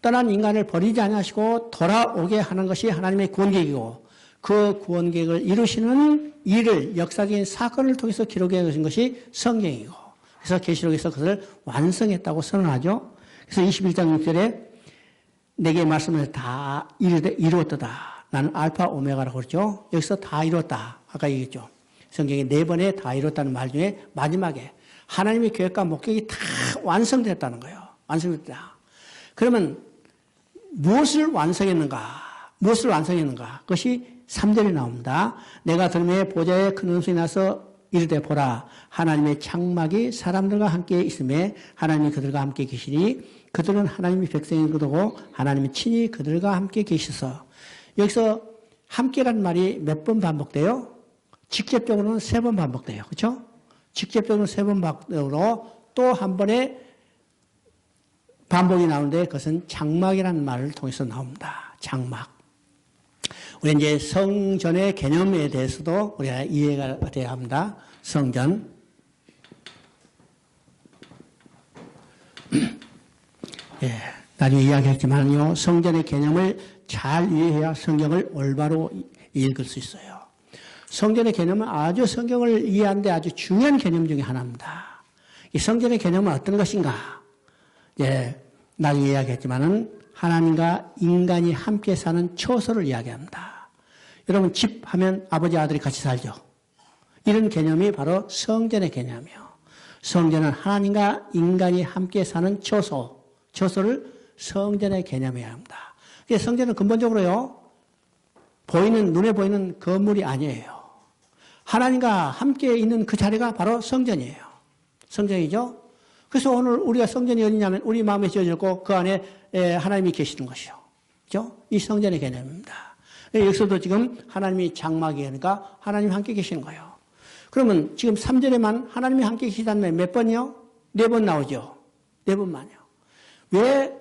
떠난 인간을 버리지 않으시고 돌아오게 하는 것이 하나님의 구원계획이고 그 구원계획을 이루시는 일을 역사적인 사건을 통해서 기록해 주신 것이 성경이고 그래서 계시록에서 그것을 완성했다고 선언하죠. 그래서 21장 6절에 내게 말씀을 다 이루었다. 나는 알파 오메가라고 그러죠. 여기서 다 이뤘다. 아까 얘기했죠. 성경에 4번에 다 이뤘다는 말 중에 마지막에 하나님의 계획과 목적이 다 완성됐다는 거예요. 완성됐다. 그러면 무엇을 완성했는가? 무엇을 완성했는가? 그것이 3절에 나옵니다. 내가 들음에 보좌에 큰 음성이 나서 이르되 보라 하나님의 장막이 사람들과 함께 있음에 하나님이 그들과 함께 계시니 그들은 하나님의 백성인 거고 하나님이 친히 그들과 함께 계셔서 여기서 함께라는 말이 몇 번 반복돼요? 직접적으로는 3번 반복돼요. 그렇죠? 직접적으로는 3번 반복으로 또 한 번에 반복이 나오는데 그것은 장막이라는 말을 통해서 나옵니다. 장막. 우리 이제 성전의 개념에 대해서도 우리가 이해가 돼야 합니다. 성전. 예, 나중에 이야기했지만요. 성전의 개념을 잘 이해해야 성경을 올바로 읽을 수 있어요. 성전의 개념은 아주 성경을 이해하는데 아주 중요한 개념 중에 하나입니다. 이 성전의 개념은 어떤 것인가? 예, 나중에 이야기했지만은 하나님과 인간이 함께 사는 처소를 이야기합니다. 여러분 집 하면 아버지 아들이 같이 살죠. 이런 개념이 바로 성전의 개념이에요. 성전은 하나님과 인간이 함께 사는 처소를 성전의 개념이어야 합니다. 성전은 근본적으로요, 눈에 보이는 건물이 아니에요. 하나님과 함께 있는 그 자리가 바로 성전이에요. 성전이죠? 그래서 오늘 우리가 성전이 어디냐면 우리 마음에 지어졌고 그 안에 하나님이 계시는 것이요. 그죠? 이 성전의 개념입니다. 여기서도 지금 하나님이 장막이에요. 그러니까 하나님이 함께 계시는 거예요. 그러면 지금 3절에만 하나님이 함께 계시다는 말 몇 번이요? 4번 나오죠? 4번만요. 왜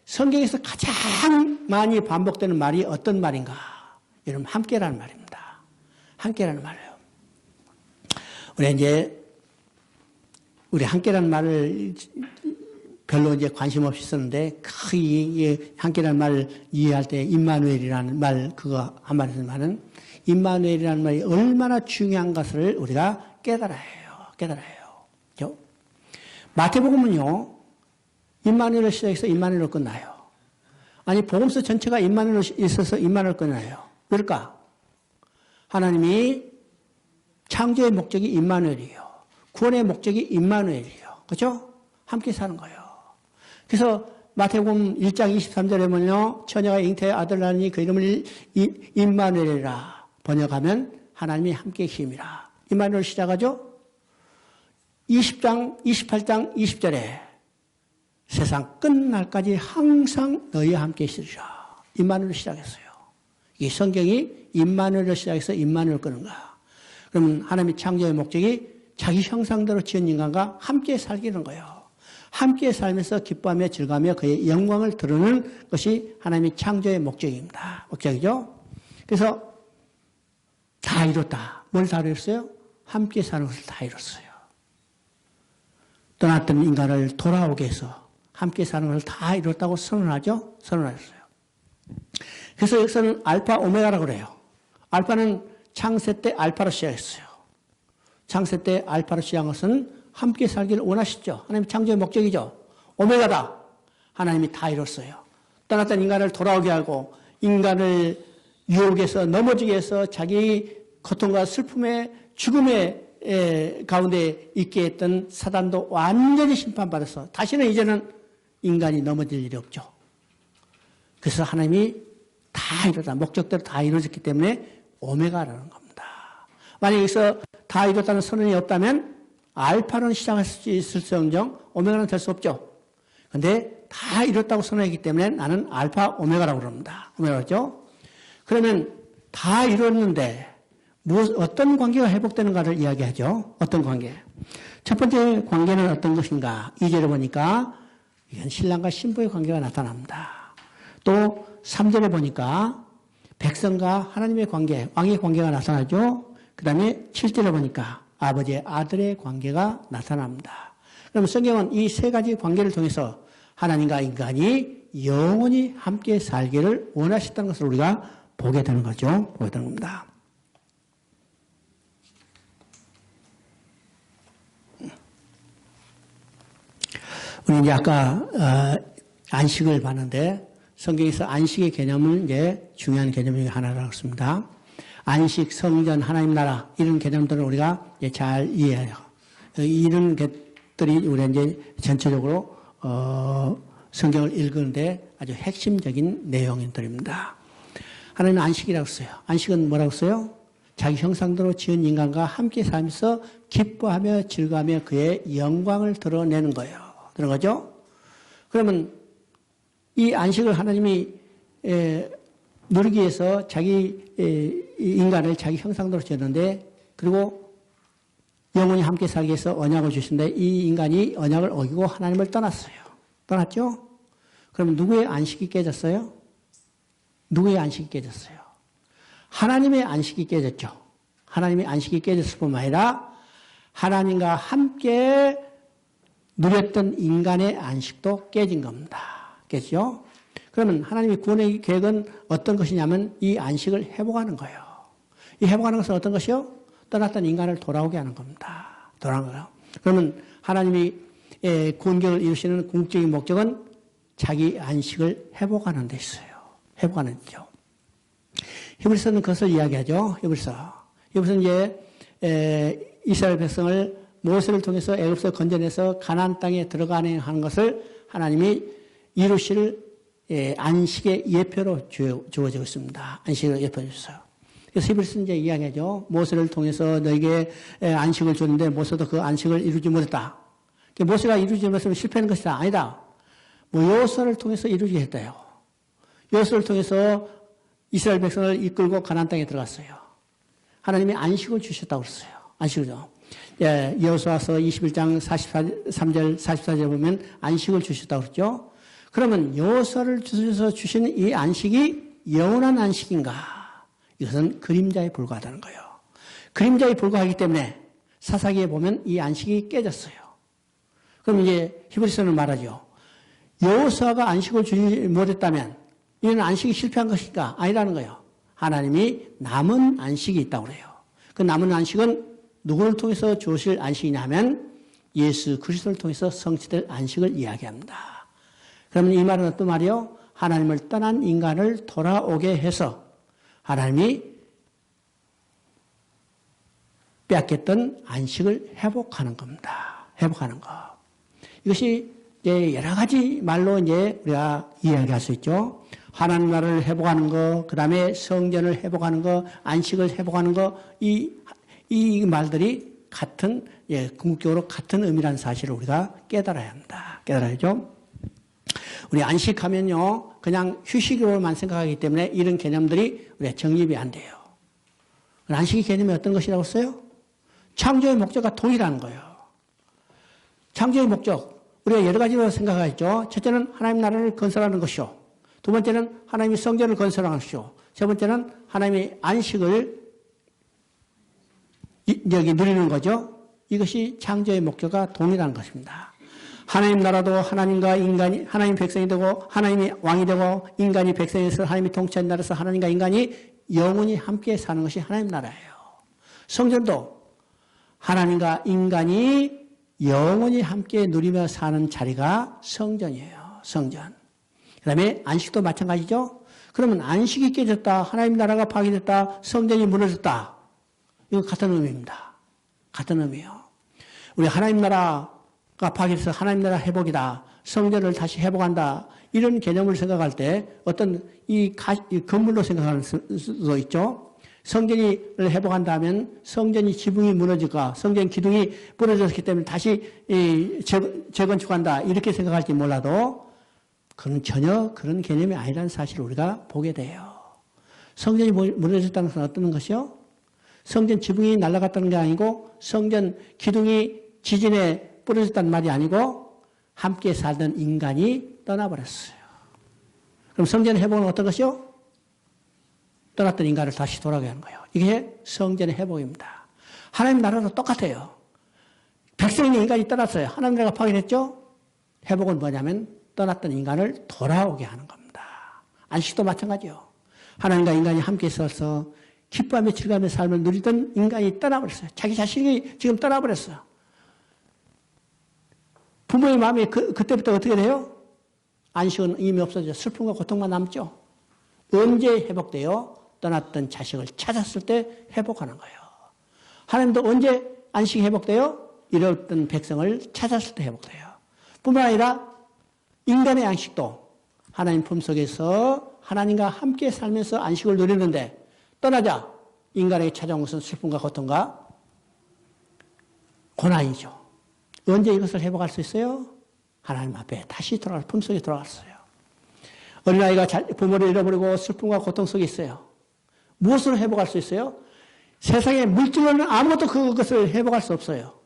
성경에서 가장 많이 반복되는 말이 어떤 말인가? 여러분, 함께라는 말입니다. 함께라는 말이에요. 우리 함께라는 말을 별로 이제 관심 없이 썼는데, 함께라는 말을 이해할 때, 임마누엘이라는 말, 그거 한마디로 말은, 임마누엘이라는 말이 얼마나 중요한 것을 우리가 깨달아야 해요. 그죠? 마태복음은요, 임마누엘을 시작해서 임마누엘로 끝나요. 아니, 복음서 전체가 임마누엘로 있어서 임마누엘로 끝나요. 왜일까? 하나님이 창조의 목적이 임마누엘이에요. 구원의 목적이 임마누엘이에요. 그렇죠? 함께 사는 거예요. 그래서 마태복음 1장 23절에 보면요, 처녀가 잉태의 아들 낳으니 그 이름을 임마누엘이라 번역하면 하나님이 함께 계심이라. 임마누엘 시작하죠? 20장, 28장, 20절에 세상 끝날까지 항상 너희와 함께 있으리라. 임마누엘로 시작했어요. 이 성경이 임마누엘로 시작해서 임마누엘로 끄는 거야. 그러면 하나님의 창조의 목적이 자기 형상대로 지은 인간과 함께 살기는 거예요. 함께 살면서 기뻐하며 즐거워하며 그의 영광을 드러내는 것이 하나님의 창조의 목적입니다. 목적이죠. 그래서 다 이뤘다. 뭘 다 이뤘어요? 함께 사는 것을 다 이뤘어요. 떠났던 인간을 돌아오게 해서 함께 사는 것을 다 이뤘다고 선언하죠. 선언하셨어요. 그래서 여기서는 알파 오메가라고 그래요. 알파는 창세 때 알파로 시작했어요. 창세 때 알파로 시작한 것은 함께 살기를 원하시죠. 하나님 창조의 목적이죠. 오메가다. 하나님이 다 이뤘어요. 떠났던 인간을 돌아오게 하고 인간을 유혹에서 넘어지게 해서 자기 고통과 슬픔의 죽음의 가운데 있게 했던 사단도 완전히 심판받아서 다시는 이제는 인간이 넘어질 일이 없죠. 그래서 하나님이 다 이뤘다. 목적대로 다 이루어졌기 때문에 오메가라는 겁니다. 만약 여기서 다 이뤘다는 선언이 없다면 알파는 시작할 수 있을지언정 오메가는 될 수 없죠. 그런데 다 이뤘다고 선언했기 때문에 나는 알파 오메가라고 그럽니다. 오메가죠. 그러면 다 이뤘는데 어떤 관계가 회복되는가를 이야기하죠. 어떤 관계? 첫 번째 관계는 어떤 것인가? 2절에 보니까 이건 신랑과 신부의 관계가 나타납니다. 또 3절에 보니까 백성과 하나님의 관계, 왕의 관계가 나타나죠. 그 다음에 7절에 보니까 아버지의 아들의 관계가 나타납니다. 그럼 성경은 이 세 가지 관계를 통해서 하나님과 인간이 영원히 함께 살기를 원하셨다는 것을 우리가 보게 되는 거죠. 보게 되는 겁니다. 우리 이제 아까 안식을 봤는데 성경에서 안식의 개념은 이제 중요한 개념 중에 하나라고 했습니다. 안식, 성전, 하나님 나라 이런 개념들을 우리가 이제 잘 이해해요. 이런 것들이 우리가 이제 전체적으로 성경을 읽는데 아주 핵심적인 내용들입니다. 하나님은 안식이라고 써요. 안식은 뭐라고 써요? 자기 형상대로 지은 인간과 함께 살면서 기뻐하며 즐거워하며 그의 영광을 드러내는 거예요. 그런 거죠? 그러면 이 안식을 하나님이 누리기 위해서 자기 인간을 자기 형상대로 지었는데 그리고 영원히 함께 살기 위해서 언약을 주신데 이 인간이 언약을 어기고 하나님을 떠났어요. 떠났죠? 그러면 누구의 안식이 깨졌어요? 누구의 안식이 깨졌어요? 하나님의 안식이 깨졌죠. 하나님의 안식이 깨졌을 뿐만 아니라 하나님과 함께 누렸던 인간의 안식도 깨진 겁니다. 깨지죠? 그러면 하나님의 구원의 계획은 어떤 것이냐면 이 안식을 회복하는 거예요. 이 회복하는 것은 어떤 것이요? 떠났던 인간을 돌아오게 하는 겁니다. 돌아오는 거예요. 그러면 하나님이 구원계획을 이루시는 궁극적인 목적은 자기 안식을 회복하는 데 있어요. 회복하는 데죠. 히브리서는 그것을 이야기하죠. 히브리서는 이제 이스라엘 백성을 모세를 통해서 애굽에서 건져내서 가나안 땅에 들어가는 하는 것을 하나님이 이루실 안식의 예표로 주어지고 있습니다. 안식을 예표해 주셨어요. 그래서 히브리서는 이제 이야기하죠. 모세를 통해서 너에게 안식을 줬는데 모세도 그 안식을 이루지 못했다. 모세가 이루지 못했으면 실패하는 것이다. 아니다. 여호수아를 통해서 이루게 했다요. 여호수아를 통해서 이스라엘 백성을 이끌고 가나안 땅에 들어갔어요. 하나님이 안식을 주셨다고 그랬어요. 안식을요. 여호수아서 21장 43절 44절에 보면 안식을 주셨다고 그랬죠. 그러면 여호수아를 주셔서 주시는 이 안식이 영원한 안식인가? 이것은 그림자에 불과하다는 거예요. 그림자에 불과하기 때문에 사사기에 보면 이 안식이 깨졌어요. 그럼 이제 히브리서는 말하죠. 여호수아가 안식을 주지 못했다면 이는 안식이 실패한 것인가? 아니라는 거예요. 하나님이 남은 안식이 있다고 그래요. 그 남은 안식은 누구를 통해서 주실 안식이냐면 예수 그리스도를 통해서 성취될 안식을 이야기합니다. 그러면 이 말은 어떤 말이요? 하나님을 떠난 인간을 돌아오게 해서 하나님이 빼앗겼던 안식을 회복하는 겁니다. 회복하는 거. 이것이 이제 여러 가지 말로 이제 우리가 이야기할 수 있죠. 하나님 나라를 회복하는 거, 그 다음에 성전을 회복하는 거, 안식을 회복하는 거, 이 말들이 같은, 궁극적으로 같은 의미라는 사실을 우리가 깨달아야 합니다. 깨달아야죠. 우리 안식하면요, 그냥 휴식으로만 생각하기 때문에 이런 개념들이 우리가 정립이 안 돼요. 안식의 개념이 어떤 것이라고 써요? 창조의 목적과 동일한 거예요. 창조의 목적, 우리가 여러 가지로 생각하죠. 첫째는 하나님 나라를 건설하는 것이요. 두 번째는 하나님의 성전을 건설하는 것이요. 세 번째는 하나님의 안식을 여기 누리는 거죠. 이것이 창조의 목적과 동일한 것입니다. 하나님 나라도 하나님과 인간이, 하나님 백성이 되고, 하나님이 왕이 되고, 인간이 백성에서 하나님이 통치한 나라에서 하나님과 인간이 영원히 함께 사는 것이 하나님 나라예요. 성전도 하나님과 인간이 영원히 함께 누리며 사는 자리가 성전이에요. 성전. 그 다음에 안식도 마찬가지죠. 그러면 안식이 깨졌다. 하나님 나라가 파괴됐다. 성전이 무너졌다. 이거 같은 의미입니다. 같은 의미예요. 우리 하나님 나라가 파괴돼서 하나님 나라 회복이다. 성전을 다시 회복한다. 이런 개념을 생각할 때 어떤 이 건물로 생각할 수도 있죠. 성전을 회복한다면 성전이 지붕이 무너질까, 성전 기둥이 부러졌기 때문에 다시 재건축한다. 이렇게 생각할지 몰라도 그건 전혀 그런 개념이 아니라는 사실을 우리가 보게 돼요. 성전이 무너졌다는 것은 어떤 것이요? 성전 지붕이 날아갔다는 게 아니고 성전 기둥이 지진에 부러졌다는 말이 아니고 함께 살던 인간이 떠나버렸어요. 그럼 성전 회복은 어떤 것이요? 떠났던 인간을 다시 돌아오게 하는 거예요. 이게 성전의 회복입니다. 하나님 나라도 똑같아요. 백성이 인간이 떠났어요. 하나님 나라가 파괴됐죠? 회복은 뭐냐면 떠났던 인간을 돌아오게 하는 겁니다. 안식도 마찬가지요. 하나님과 인간이 함께 있어서 기뻐하며 즐거워하며 삶을 누리던 인간이 떠나버렸어요. 자기 자식이 지금 떠나버렸어요. 부모의 마음이 그때부터 어떻게 돼요? 안식은 이미 없어져 슬픔과 고통만 남죠. 언제 회복돼요? 떠났던 자식을 찾았을 때 회복하는 거예요. 하나님도 언제 안식이 회복돼요? 잃었던 백성을 찾았을 때 회복돼요. 뿐만 아니라 인간의 안식도 하나님 품속에서 하나님과 함께 살면서 안식을 누리는데 떠나자 인간에게 찾아온 것은 슬픔과 고통과 고난이죠. 언제 이것을 회복할 수 있어요? 하나님 앞에 다시 돌아갈 품속에 들어갔어요. 어린아이가 부모를 잃어버리고 슬픔과 고통 속에 있어요. 무엇으로 회복할 수 있어요? 세상의 물질로는 아무것도 그것을 회복할 수 없어요.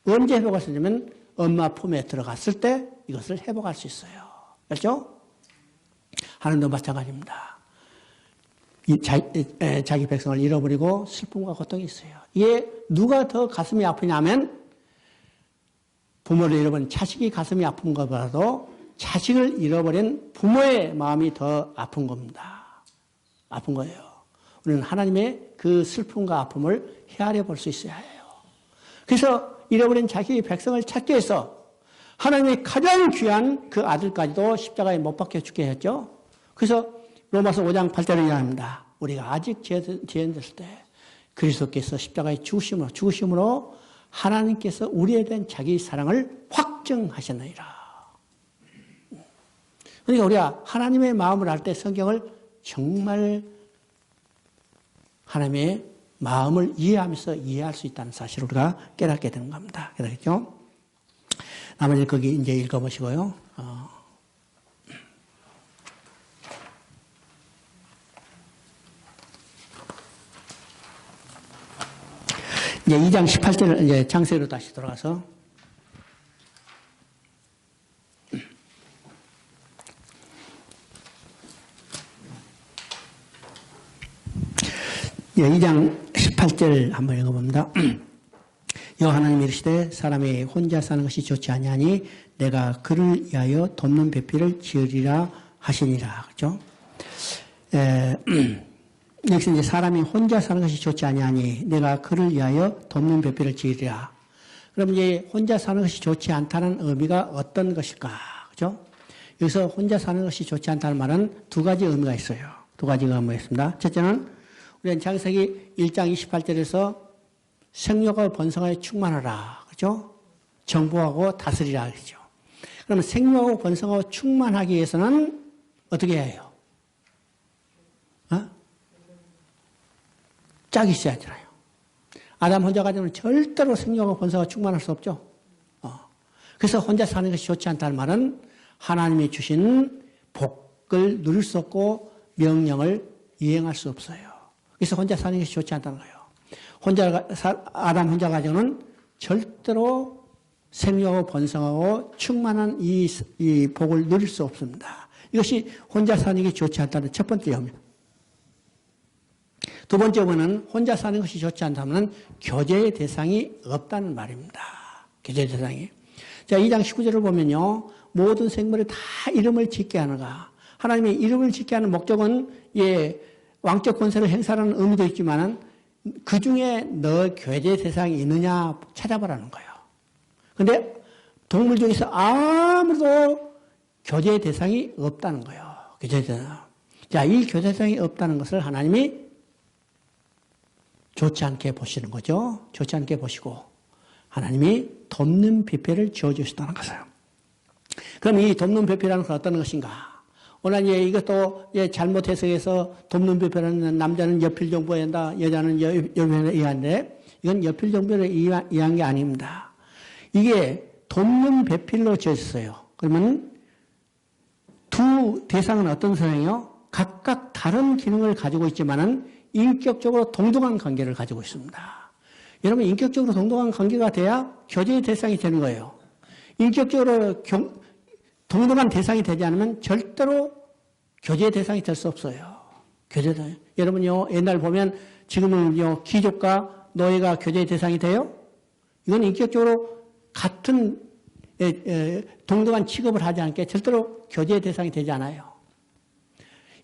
언제 회복할 수 있냐면 엄마 품에 들어갔을 때 이것을 회복할 수 있어요. 그렇죠? 하나님도 마찬가지입니다. 자기 백성을 잃어버리고 슬픔과 고통이 있어요. 이게 누가 더 가슴이 아프냐면 부모를 잃어버린 자식이 가슴이 아픈 것보다도 자식을 잃어버린 부모의 마음이 더 아픈 겁니다. 아픈 거예요. 우리는 하나님의 그 슬픔과 아픔을 헤아려 볼 수 있어야 해요. 그래서 잃어버린 자기 백성을 찾기 위해서 하나님의 가장 귀한 그 아들까지도 십자가에 못 박혀 죽게 했죠. 그래서 로마서 5장 8절을 이야기합니다. 우리가 아직 죄인됐을 때 그리스도께서 십자가에 죽으심으로 하나님께서 우리에 대한 자기 사랑을 확증하셨느니라. 그러니까 우리가 하나님의 마음을 알 때 성경을 정말 하나님의 마음을 이해하면서 이해할 수 있다는 사실을 우리가 깨닫게 되는 겁니다. 깨닫겠죠? 나머지 거기 이제 읽어보시고요. 이제 2장 18절을 이제 장세로 다시 돌아가서 예, 2장 18절 한번 읽어봅니다. 여호와 하나님이 이르시되 사람이 혼자 사는 것이 좋지 아니하니 내가 그를 위하여 돕는 배필을 지으리라 하시니라. 그렇죠? 여기서 이제 사람이 혼자 사는 것이 좋지 아니하니 내가 그를 위하여 돕는 배필을 지으리라. 그럼 이제 혼자 사는 것이 좋지 않다는 의미가 어떤 것일까? 그렇죠? 여기서 혼자 사는 것이 좋지 않다는 말은 두 가지 의미가 있어요. 두 가지 의미가 있습니다. 첫째는 우리는 창세기 1장 28절에서 생육하고 번성하여 충만하라. 그렇죠? 정복하고 다스리라. 그렇죠? 그러면 생육하고 번성하고 충만하기 위해서는 어떻게 해요? 짝이 있어야 되나요? 아담 혼자 가지고는 절대로 생육하고 번성하고 충만할 수 없죠. 그래서 혼자 사는 것이 좋지 않다는 말은 하나님이 주신 복을 누릴 수 없고 명령을 이행할 수 없어요. 그래서 혼자 사는 것이 좋지 않다는 거예요. 아담 혼자 가지고는 절대로 생육하고 번성하고 충만한 이 복을 누릴 수 없습니다. 이것이 혼자 사는 게 좋지 않다는 첫 번째 점입니다. 두 번째 점은 혼자 사는 것이 좋지 않다면 교제의 대상이 없다는 말입니다. 교제의 대상이. 자, 2장 19절을 보면요. 모든 생물에 다 이름을 짓게 하는가. 하나님의 이름을 짓게 하는 목적은, 예, 왕적 권세를 행사하는 의미도 있지만은 그 중에 너 교제 대상이 있느냐 찾아보라는 거예요. 근데 동물 중에서 아무도 교제 대상이 없다는 거예요. 교제 대상. 자, 이 교제 대상이 없다는 것을 하나님이 좋지 않게 보시는 거죠. 좋지 않게 보시고 하나님이 돕는 비패를 지어주셨다는 것을. 그럼 이 돕는 비패라는 것은 어떤 것인가? 오늘 이것도 잘못 해석해서 돕는 비패라는 남자는 여필 정보에 한다, 여자는 여필에 의한데 이건 여필 정보를 이해한 게 아닙니다. 이게 돕는 배필로 지어졌어요. 그러면 두 대상은 어떤 사람이요? 각각 다른 기능을 가지고 있지만은 인격적으로 동등한 관계를 가지고 있습니다. 여러분, 인격적으로 동등한 관계가 돼야 교제의 대상이 되는 거예요. 인격적으로 동등한 대상이 되지 않으면 절대로 교제의 대상이 될 수 없어요. 여러분요, 옛날 보면 지금은요, 귀족과 노예가 교제의 대상이 돼요? 이건 인격적으로 같은 동등한 취급을 하지 않게 절대로 교제의 대상이 되지 않아요.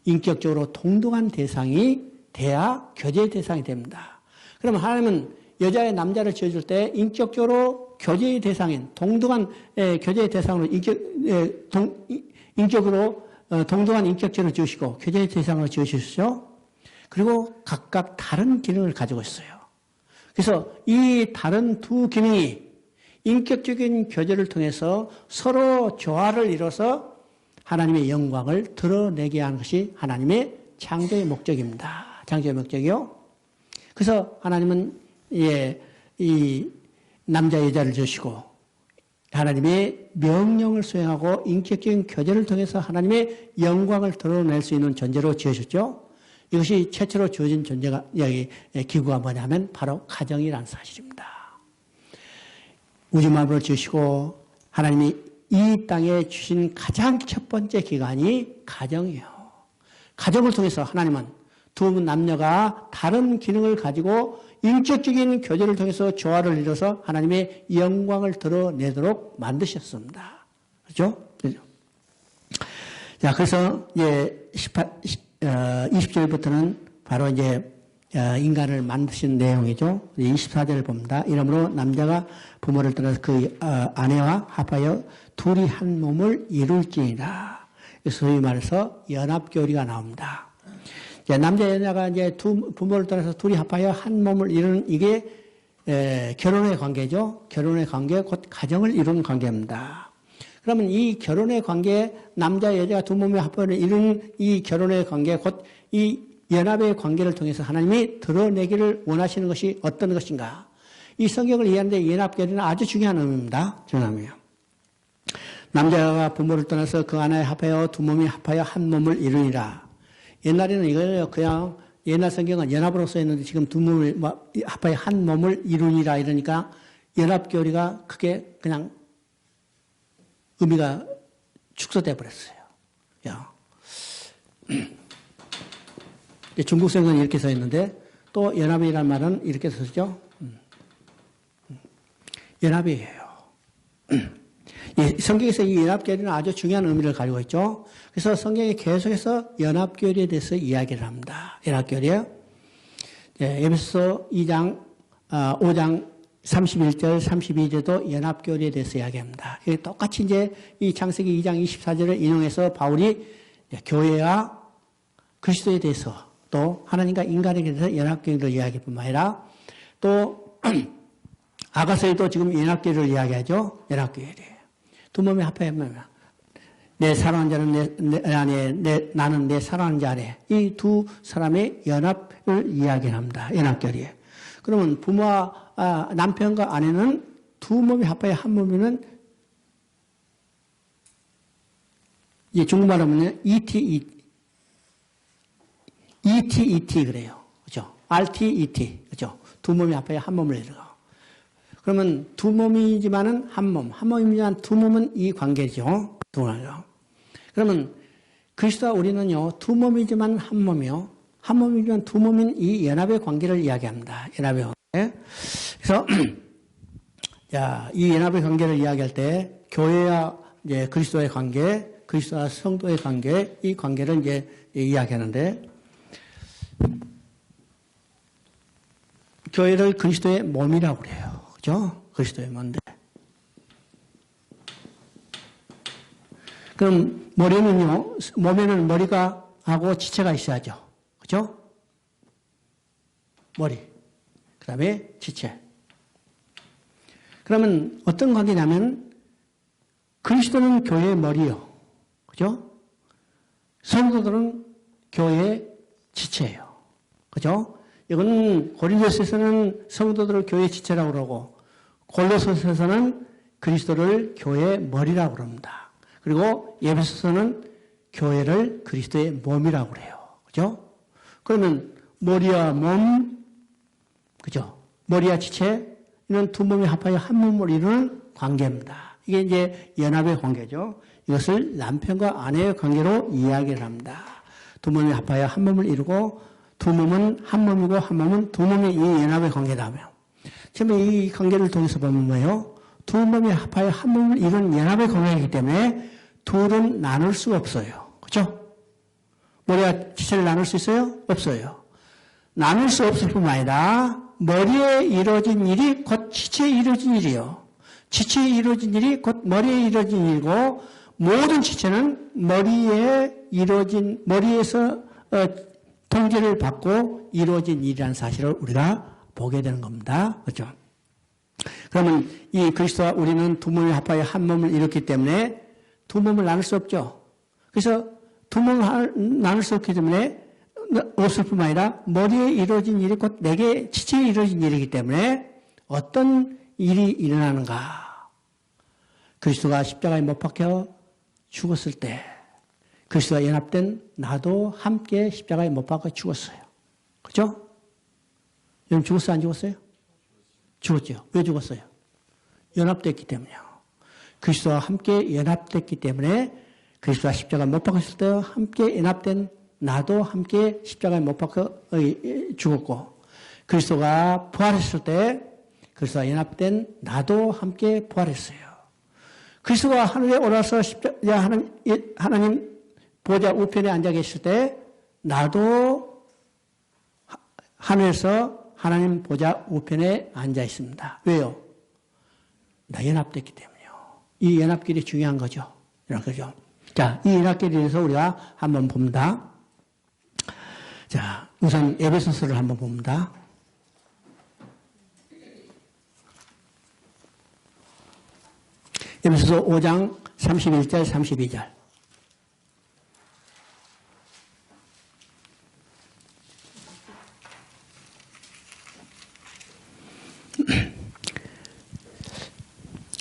인격적으로 동등한 대상이 돼야 교제의 대상이 됩니다. 그러면 하나님은 여자의 남자를 지어줄 때 인격적으로 교제의 대상인 동등한 교제의 대상으로 인격으로 동등한 인격체를 지으시고 교제의 대상으로 지으셨죠. 그리고 각각 다른 기능을 가지고 있어요. 그래서 이 다른 두 기능이 인격적인 교제를 통해서 서로 조화를 이뤄서 하나님의 영광을 드러내게 하는 것이 하나님의 창조의 목적입니다. 창조의 목적이요. 그래서 하나님은 이 남자 여자를 주시고 하나님의 명령을 수행하고 인격적인 교제를 통해서 하나님의 영광을 드러낼 수 있는 존재로 지으셨죠. 이것이 최초로 주어진 존재가 여기 기구가 뭐냐면 바로 가정이라는 사실입니다. 우주만물을 지으시고 하나님이 이 땅에 주신 가장 첫 번째 기관이 가정이에요. 가정을 통해서 하나님은 두 남녀가 다른 기능을 가지고 인격적인 교제를 통해서 조화를 이뤄서 하나님의 영광을 드러내도록 만드셨습니다. 그렇죠? 자, 그래서 이제 20절부터는 바로 이제 인간을 만드신 내용이죠. 24절을 봅니다. 이러므로 남자가 부모를 떠나서 그 아내와 합하여 둘이 한 몸을 이룰지니라. 소위 말해서 연합교리가 나옵니다. 남자 여자가 이제 두 부모를 떠나서 둘이 합하여 한 몸을 이루는 이게 결혼의 관계죠. 결혼의 관계 곧 가정을 이루는 관계입니다. 그러면 이 결혼의 관계, 남자 여자가 두 몸의 합을 이루는 이 결혼의 관계 곧 이 연합의 관계를 통해서 하나님이 드러내기를 원하시는 것이 어떤 것인가? 이 성경을 이해하는데 연합교리는 아주 중요한 의미입니다. 중요합니다. 남자가 부모를 떠나서 그 아내에 합하여 두 몸이 합하여 한 몸을 이루니라. 옛날에는 이거예요. 그냥 옛날 성경은 연합으로 써있는데 지금 두 몸을 합하여 한 몸을 이루니라 이러니까 연합교리가 크게 그냥 의미가 축소돼 버렸어요. 중국 성경은 이렇게 써 있는데 또 연합이라는 말은 이렇게 쓰죠. 연합이에요. 성경에서 이 연합교리는 아주 중요한 의미를 가지고 있죠. 그래서 성경이 계속해서 연합교리에 대해서 이야기를 합니다. 연합교리요. 에베소서 5장 31절, 32절도 연합교리에 대해서 이야기합니다. 똑같이 이제 이 창세기 2장 24절을 인용해서 바울이 교회와 그리스도에 대해서 또 하나님과 인간에게 대해서 연합교리를 이야기할 뿐만 아니라 또 아가서에도 지금 연합교리를 이야기하죠. 연합교리. 두 몸이 합하면 내 사랑하는 자는 나는 내 사랑하는 자 안에 이 두 사람의 연합을 이야기합니다. 연합교리. 그러면 부모와 남편과 아내는 두 몸이 합하여 한 몸이면 이제 중국말로 하면 ET 그래요. 그죠? RTET. 그죠? 두 몸이 합하여 한 몸을 이루고. 그러면 두 몸이지만은 한 몸이지만 두 몸은 이 관계죠. 두 몸이요. 그러면 그리스도와 우리는요, 두 몸이지만 한 몸이요. 한 몸이지만 두 몸인 이 연합의 관계를 이야기합니다. 연합의 관계. 그래서 야, 이 연합의 관계를 이야기할 때 교회와 이제 그리스도의 관계, 그리스도와 성도의 관계, 이 관계를 이제 이야기하는데 교회를 그리스도의 몸이라고 그래요. 그죠? 그리스도의 몸인데. 그럼 머리는요, 몸에는 머리가 하고 지체가 있어야죠. 그죠? 머리. 그 다음에 지체. 그러면 어떤 관계냐면 그리스도는 교회의 머리요. 그죠? 성도들은 교회의 지체예요. 그죠? 이거는 고린도서에서는 성도들을 교회의 지체라고 그러고 골로새서에서는 그리스도를 교회의 머리라고 그럽니다. 그리고 에베소서는 교회를 그리스도의 몸이라고 그래요. 그죠? 그러면 머리와 몸, 그죠? 머리와 지체, 이런 두 몸이 합하여 한 몸을 이루는 관계입니다. 이게 이제 연합의 관계죠. 이것을 남편과 아내의 관계로 이야기를 합니다. 두 몸이 합하여 한 몸을 이루고 두 몸은 한 몸이고 한 몸은 두 몸의 이 연합의 관계다며. 지금 이 관계를 통해서 보면 뭐예요? 두 몸이 합하여 한 몸을 이루는 연합의 관계이기 때문에 둘은 나눌 수가 없어요. 그렇죠? 머리와 지체를 나눌 수 있어요? 없어요. 나눌 수 없을 뿐만 아니라 머리에 이루어진 일이 곧 지체에 이루어진 일이요. 지체에 이루어진 일이 곧 머리에 이루어진 일이고 모든 지체는 머리에서 통제를 받고 이루어진 일이라는 사실을 우리가 보게 되는 겁니다. 그렇죠? 그러면 이 그리스도와 우리는 두 몸이 합하여 한 몸을 이뤘기 때문에 두 몸을 나눌 수 없죠. 그래서 두 몸을 나눌 수 없기 때문에 없을 뿐만 아니라 머리에 이루어진 일이 곧 내게 지체에 이루어진 일이기 때문에 어떤 일이 일어나는가. 그리스도가 십자가에 못 박혀 죽었을 때 그리스도와 연합된 나도 함께 십자가에 못 박혀 죽었어요. 그죠? 여러분 죽었어요? 안 죽었어요? 죽었죠. 왜 죽었어요? 연합됐기 때문이요. 그리스도와 함께 연합됐기 때문에 그리스도와 십자가에 못 박혔을 때 함께 연합된 나도 함께 십자가에 못 박혀 죽었고 그리스도가 부활했을 때 그리스도와 연합된 나도 함께 부활했어요. 그리스도가 하늘에 올라서 하나님 보좌 우편에 앉아 계실 때 나도 하늘에서 하나님 보좌 우편에 앉아 있습니다. 왜요? 나 연합됐기 때문이요. 이 연합길이 중요한 거죠. 그죠? 자, 이 연합길에 대해서 우리가 한번 봅니다. 자, 우선 에베소서를 한번 봅니다. 에베소서 5장 31절 32절.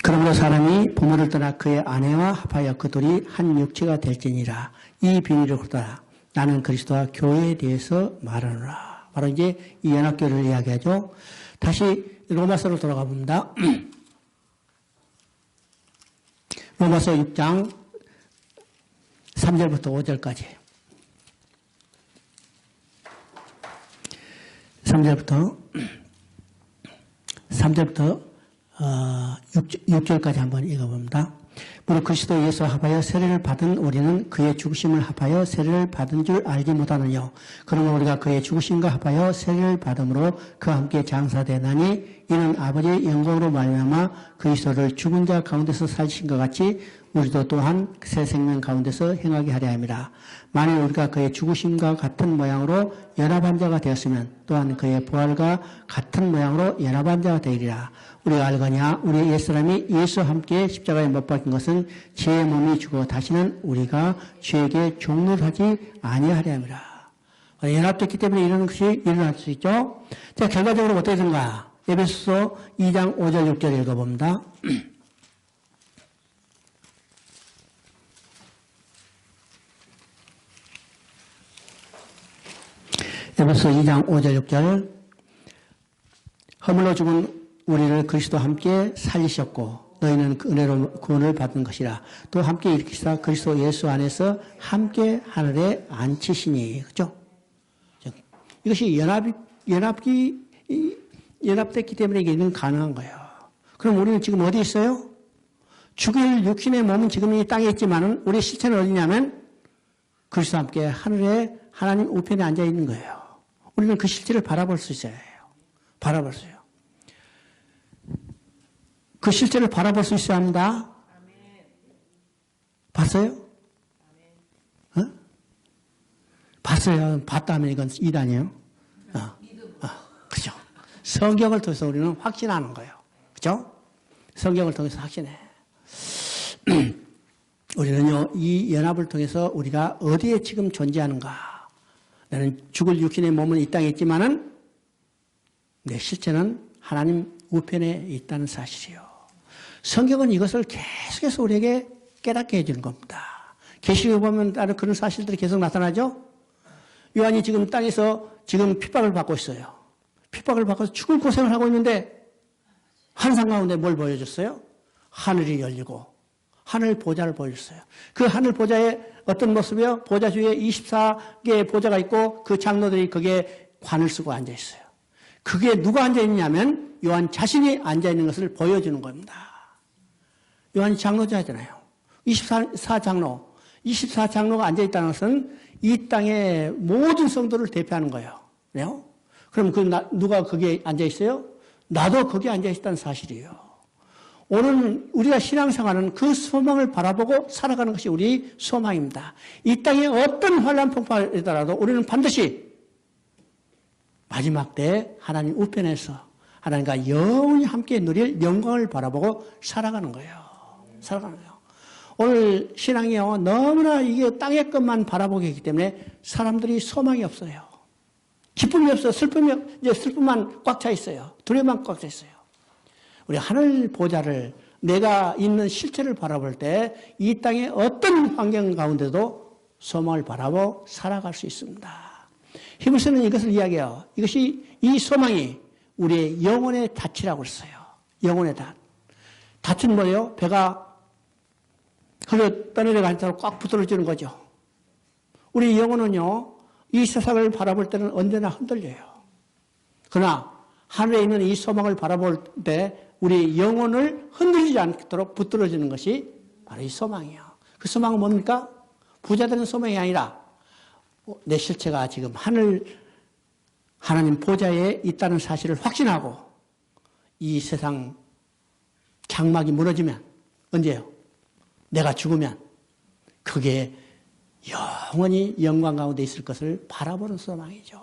그러므로 사람이 부모를 떠나 그의 아내와 합하여 그들이 한 육체가 될지니라. 이 비밀을 그러더라. 나는 그리스도와 교회에 대해서 말하노라. 바로 이제 이 연합교회를 이야기하죠. 다시 로마서로 돌아가 봅니다. 로마서 6장 3절부터 5절까지. 3절부터 6절까지 한번 읽어봅니다. 무릇 그리스도 예수와 합하여 세례를 받은 우리는 그의 죽으심을 합하여 세례를 받은 줄 알지 못하느뇨. 그러므로 우리가 그의 죽으심과 합하여 세례를 받음으로 그와 함께 장사되나니 이는 아버지의 영광으로 말미암아 그리스도를 죽은 자 가운데서 살리신 것 같이 우리도 또한 새 생명 가운데서 행하게 하려 함이라. 만일 우리가 그의 죽으심과 같은 모양으로 연합한 자가 되었으면 또한 그의 부활과 같은 모양으로 연합한 자가 되리라. 우리가 알거냐 우리 옛사람이 예수와 함께 십자가에 못 박힌 것은 죄의 몸이 죽어 다시는 우리가 죄에게 종노를 하지 아니하려 함이라. 연합됐기 때문에 이런 것이 일어날 수 있죠. 자, 결과적으로 어떻게 되는가? 에베소서 2장 5절 6절 읽어봅니다. 에베소서 2장 5절 6절. 허물로 죽은 우리를 그리스도와 함께 살리셨고 너희는 그 은혜로 구원을 받은 것이라. 또 함께 일으키사 그리스도 예수 안에서 함께 하늘에 앉히시니. 그렇죠? 이것이 연합됐기 때문에 이게 가능한 거예요. 그럼 우리는 지금 어디 있어요? 죽일 육신의 몸은 지금 이 땅에 있지만은 우리의 실체는 어디냐면 그리스도와 함께 하늘에 하나님 우편에 앉아 있는 거예요. 우리는 그 실체를 바라볼 수 있어야 해요. 바라볼 수 있어요. 그 실체를 바라볼 수 있어야 합니다. 봤어요? 어? 봤어요. 봤다면 이건 이단이에요. 그죠? 성경을 통해서 우리는 확신하는 거예요. 그죠? 성경을 통해서 확신해. 우리는요, 이 연합을 통해서 우리가 어디에 지금 존재하는가. 나는 죽을 육신의 몸은 이 땅에 있지만은 내 실체는 하나님 우편에 있다는 사실이요. 성경은 이것을 계속해서 우리에게 깨닫게 해주는 겁니다. 계시록에 보면 다른 그런 사실들이 계속 나타나죠. 요한이 지금 땅에서 지금 핍박을 받고 있어요. 핍박을 받고서 죽을 고생을 하고 있는데 환상 가운데 뭘 보여줬어요? 하늘이 열리고 하늘 보좌를 보여줬어요. 그 하늘 보좌에 어떤 모습이요? 보좌 주위에 24개의 보좌가 있고 그 장로들이 거기에 관을 쓰고 앉아있어요. 그게 누가 앉아있냐면 요한 자신이 앉아있는 것을 보여주는 겁니다. 요한이 장로자잖아요. 24장로. 24장로가 앉아있다는 것은 이 땅의 모든 성도를 대표하는 거예요. 그래요? 그럼 누가 거기에 앉아있어요? 나도 거기에 앉아있다는 사실이에요. 오늘 우리가 신앙생활은 그 소망을 바라보고 살아가는 것이 우리 소망입니다. 이 땅에 어떤 환란 폭발이더라도 우리는 반드시 마지막 때 하나님 우편에서 하나님과 영원히 함께 누릴 영광을 바라보고 살아가는 거예요. 살아가는 거예요. 오늘 신앙이요, 너무나 이게 땅의 것만 바라보게 하기 때문에 사람들이 소망이 없어요. 기쁨이 없어요. 슬픔만 꽉 차 있어요. 두려움만 꽉 차 있어요. 우리 하늘 보좌를 내가 있는 실체를 바라볼 때 이 땅의 어떤 환경 가운데도 소망을 바라보고 살아갈 수 있습니다. 히브리서는 이것을 이야기해요. 이 소망이 우리의 영혼의 닻이라고 했어요. 영혼의 닻. 닻은 뭐예요? 배가 흘러 떠내려갈 때로 꽉 붙들어주는 거죠. 우리 영혼은요, 이 세상을 바라볼 때는 언제나 흔들려요. 그러나 하늘에 있는 이 소망을 바라볼 때 우리 영혼을 흔들리지 않도록 붙들어주는 것이 바로 이 소망이에요. 그 소망은 뭡니까? 부자 되는 소망이 아니라 내 실체가 지금 하나님 보좌에 있다는 사실을 확신하고 이 세상 장막이 무너지면 언제요? 내가 죽으면 그게 영원히 영광 가운데 있을 것을 바라보는 소망이죠.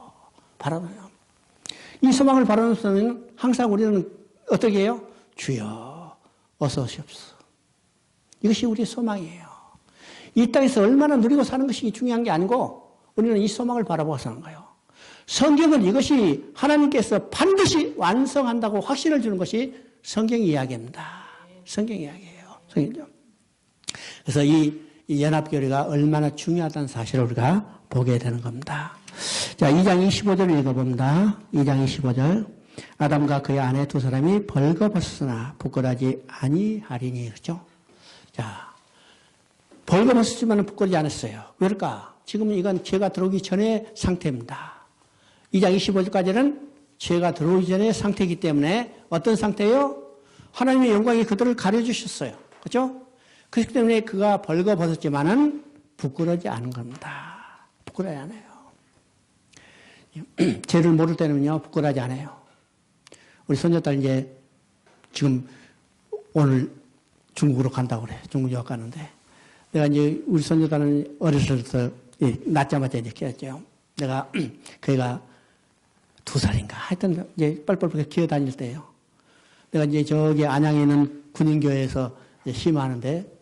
이 소망을 바라보는 소망은 항상 우리는 어떻게 해요? 주여 어서 오시옵소서. 이것이 우리의 소망이에요. 이 땅에서 얼마나 누리고 사는 것이 중요한 게 아니고 우리는 이 소망을 바라보고 사는 거예요. 성경은 이것이 하나님께서 반드시 완성한다고 확신을 주는 것이 성경 이야기입니다. 성경 이야기예요. 성경이죠. 그래서 이 연합교회가 얼마나 중요하다는 사실을 우리가 보게 되는 겁니다. 자, 2장 25절을 읽어봅니다. 2장 25절. 아담과 그의 아내 두 사람이 벌거벗었으나 부끄러지 아니하리니. 그렇죠? 자, 벌거벗었지만 부끄러지 않았어요. 왜일까? 지금 이건 죄가 들어오기 전의 상태입니다. 2장 25절까지는 죄가 들어오기 전의 상태이기 때문에 어떤 상태예요? 하나님의 영광이 그들을 가려주셨어요. 그렇죠? 그렇기 때문에 그가 벌거벗었지만은 부끄러지 않은 겁니다. 부끄러지 않아요. 죄를 모를 때는요, 부끄러지 않아요. 우리 손녀딸 이제 지금 오늘 중국으로 간다고 그래. 중국 유학 가는데. 내가 이제 우리 손녀딸은 어렸을 때부터 낳자마자 이제 키웠죠. 내가 그애가 2살인가 하여튼 이제 뻘뻘하게 기어 다닐 때예요. 내가 이제 저기 안양에 있는 군인교회에서 심하는데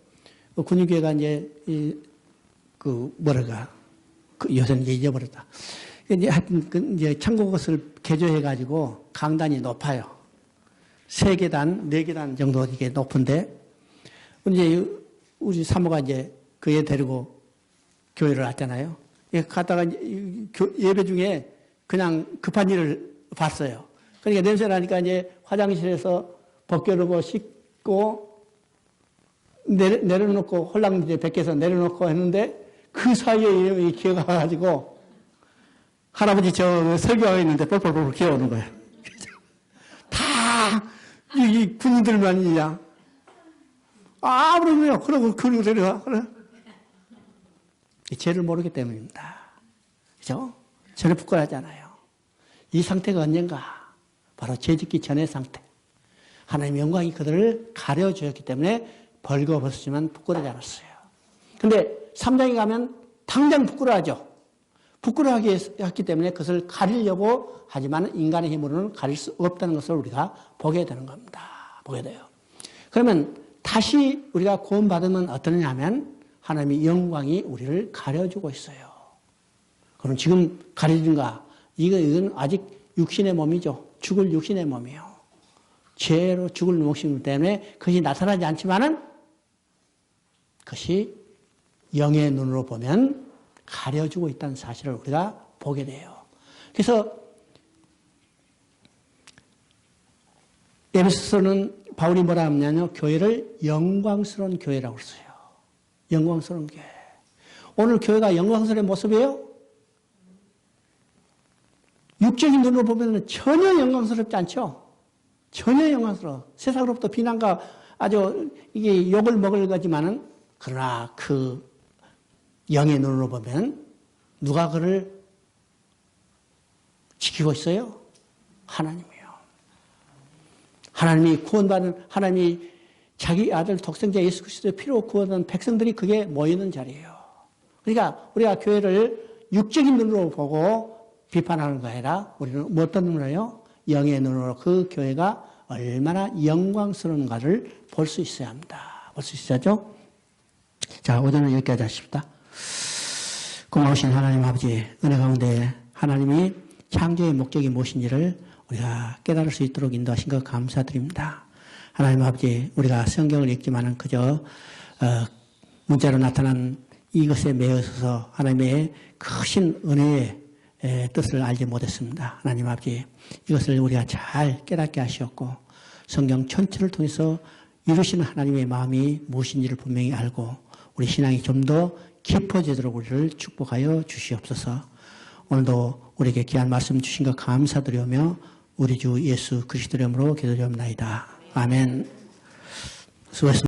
그 군인교회가 이제 요새는 이제 잊어버렸다. 이제 하여튼 이제 천국것을 개조해가지고 강단이 높아요. 3계단, 4계단 정도 이게 높은데 이제 우리 사모가 이제 그 애 데리고 교회를 왔잖아요. 갔다가 예배 중에 그냥 급한 일을 봤어요. 그러니까 냄새 나니까 이제 화장실에서 벗겨놓고 씻고 내려놓고 홀랑 이제 밖에서 내려놓고 했는데 그 사이에 기어가 가지고 할아버지 저 설교하고 있는데 뻘뻘뻘 기어오는 거예요. 다 이 군인들만이냐? 아무런요. 그러고 그리고 내려와. 그래. 죄를 모르기 때문입니다. 그죠? 전혀 부끄러워하잖아요. 이 상태가 언젠가? 바로 죄 짓기 전의 상태. 하나님의 영광이 그들을 가려주었기 때문에 벌거벗었지만 부끄러워하지 않았어요. 근데 3장에 가면 당장 부끄러워하죠. 부끄러워하게 했기 때문에 그것을 가리려고 하지만 인간의 힘으로는 가릴 수 없다는 것을 우리가 보게 되는 겁니다. 보게 돼요. 그러면 다시 우리가 구원받으면 어떠냐 하면 하나님의 영광이 우리를 가려주고 있어요. 그럼 지금 가려진가? 이건 아직 육신의 몸이죠. 죽을 육신의 몸이에요. 죄로 죽을 목숨 때문에 그것이 나타나지 않지만은 그것이 영의 눈으로 보면 가려주고 있다는 사실을 우리가 보게 돼요. 그래서 에베소서는 바울이 뭐라 하냐면요. 교회를 영광스러운 교회라고 했어요. 영광스러운 교회. 오늘 교회가 영광스러운 모습이에요? 육적인 눈으로 보면 전혀 영광스럽지 않죠? 전혀 영광스러워. 세상으로부터 비난과 아주 이게 욕을 먹을 거지만은 그러나 그 영의 눈으로 보면 누가 그를 지키고 있어요? 하나님이요. 하나님이 구원받은, 하나님이 자기 아들 독생자 예수 그리스도의 피로 구원한 백성들이 그게 모이는 자리예요. 그러니까 우리가 교회를 육적인 눈으로 보고 비판하는 거 아니라 우리는 어떤 눈으로 해요? 영의 눈으로 그 교회가 얼마나 영광스러운가를 볼 수 있어야 합니다. 볼 수 있어야죠? 자, 오늘은 여기까지 하십시다. 고마우신 하나님 아버지, 은혜 가운데 하나님이 창조의 목적이 무엇인지를 우리가 깨달을 수 있도록 인도하신 것 감사드립니다. 하나님 아버지, 우리가 성경을 읽지만은 그저 문자로 나타난 이것에 매여서 하나님의 크신 은혜의 뜻을 알지 못했습니다. 하나님 아버지, 이것을 우리가 잘 깨닫게 하시었고 성경 전체를 통해서 이루시는 하나님의 마음이 무엇인지를 분명히 알고 우리 신앙이 좀 더 깊어지도록 우리를 축복하여 주시옵소서. 오늘도 우리에게 귀한 말씀 주신 것 감사드리며 우리 주 예수 그리스도 이름으로 기도드립니다. 아멘. 수고했습니다.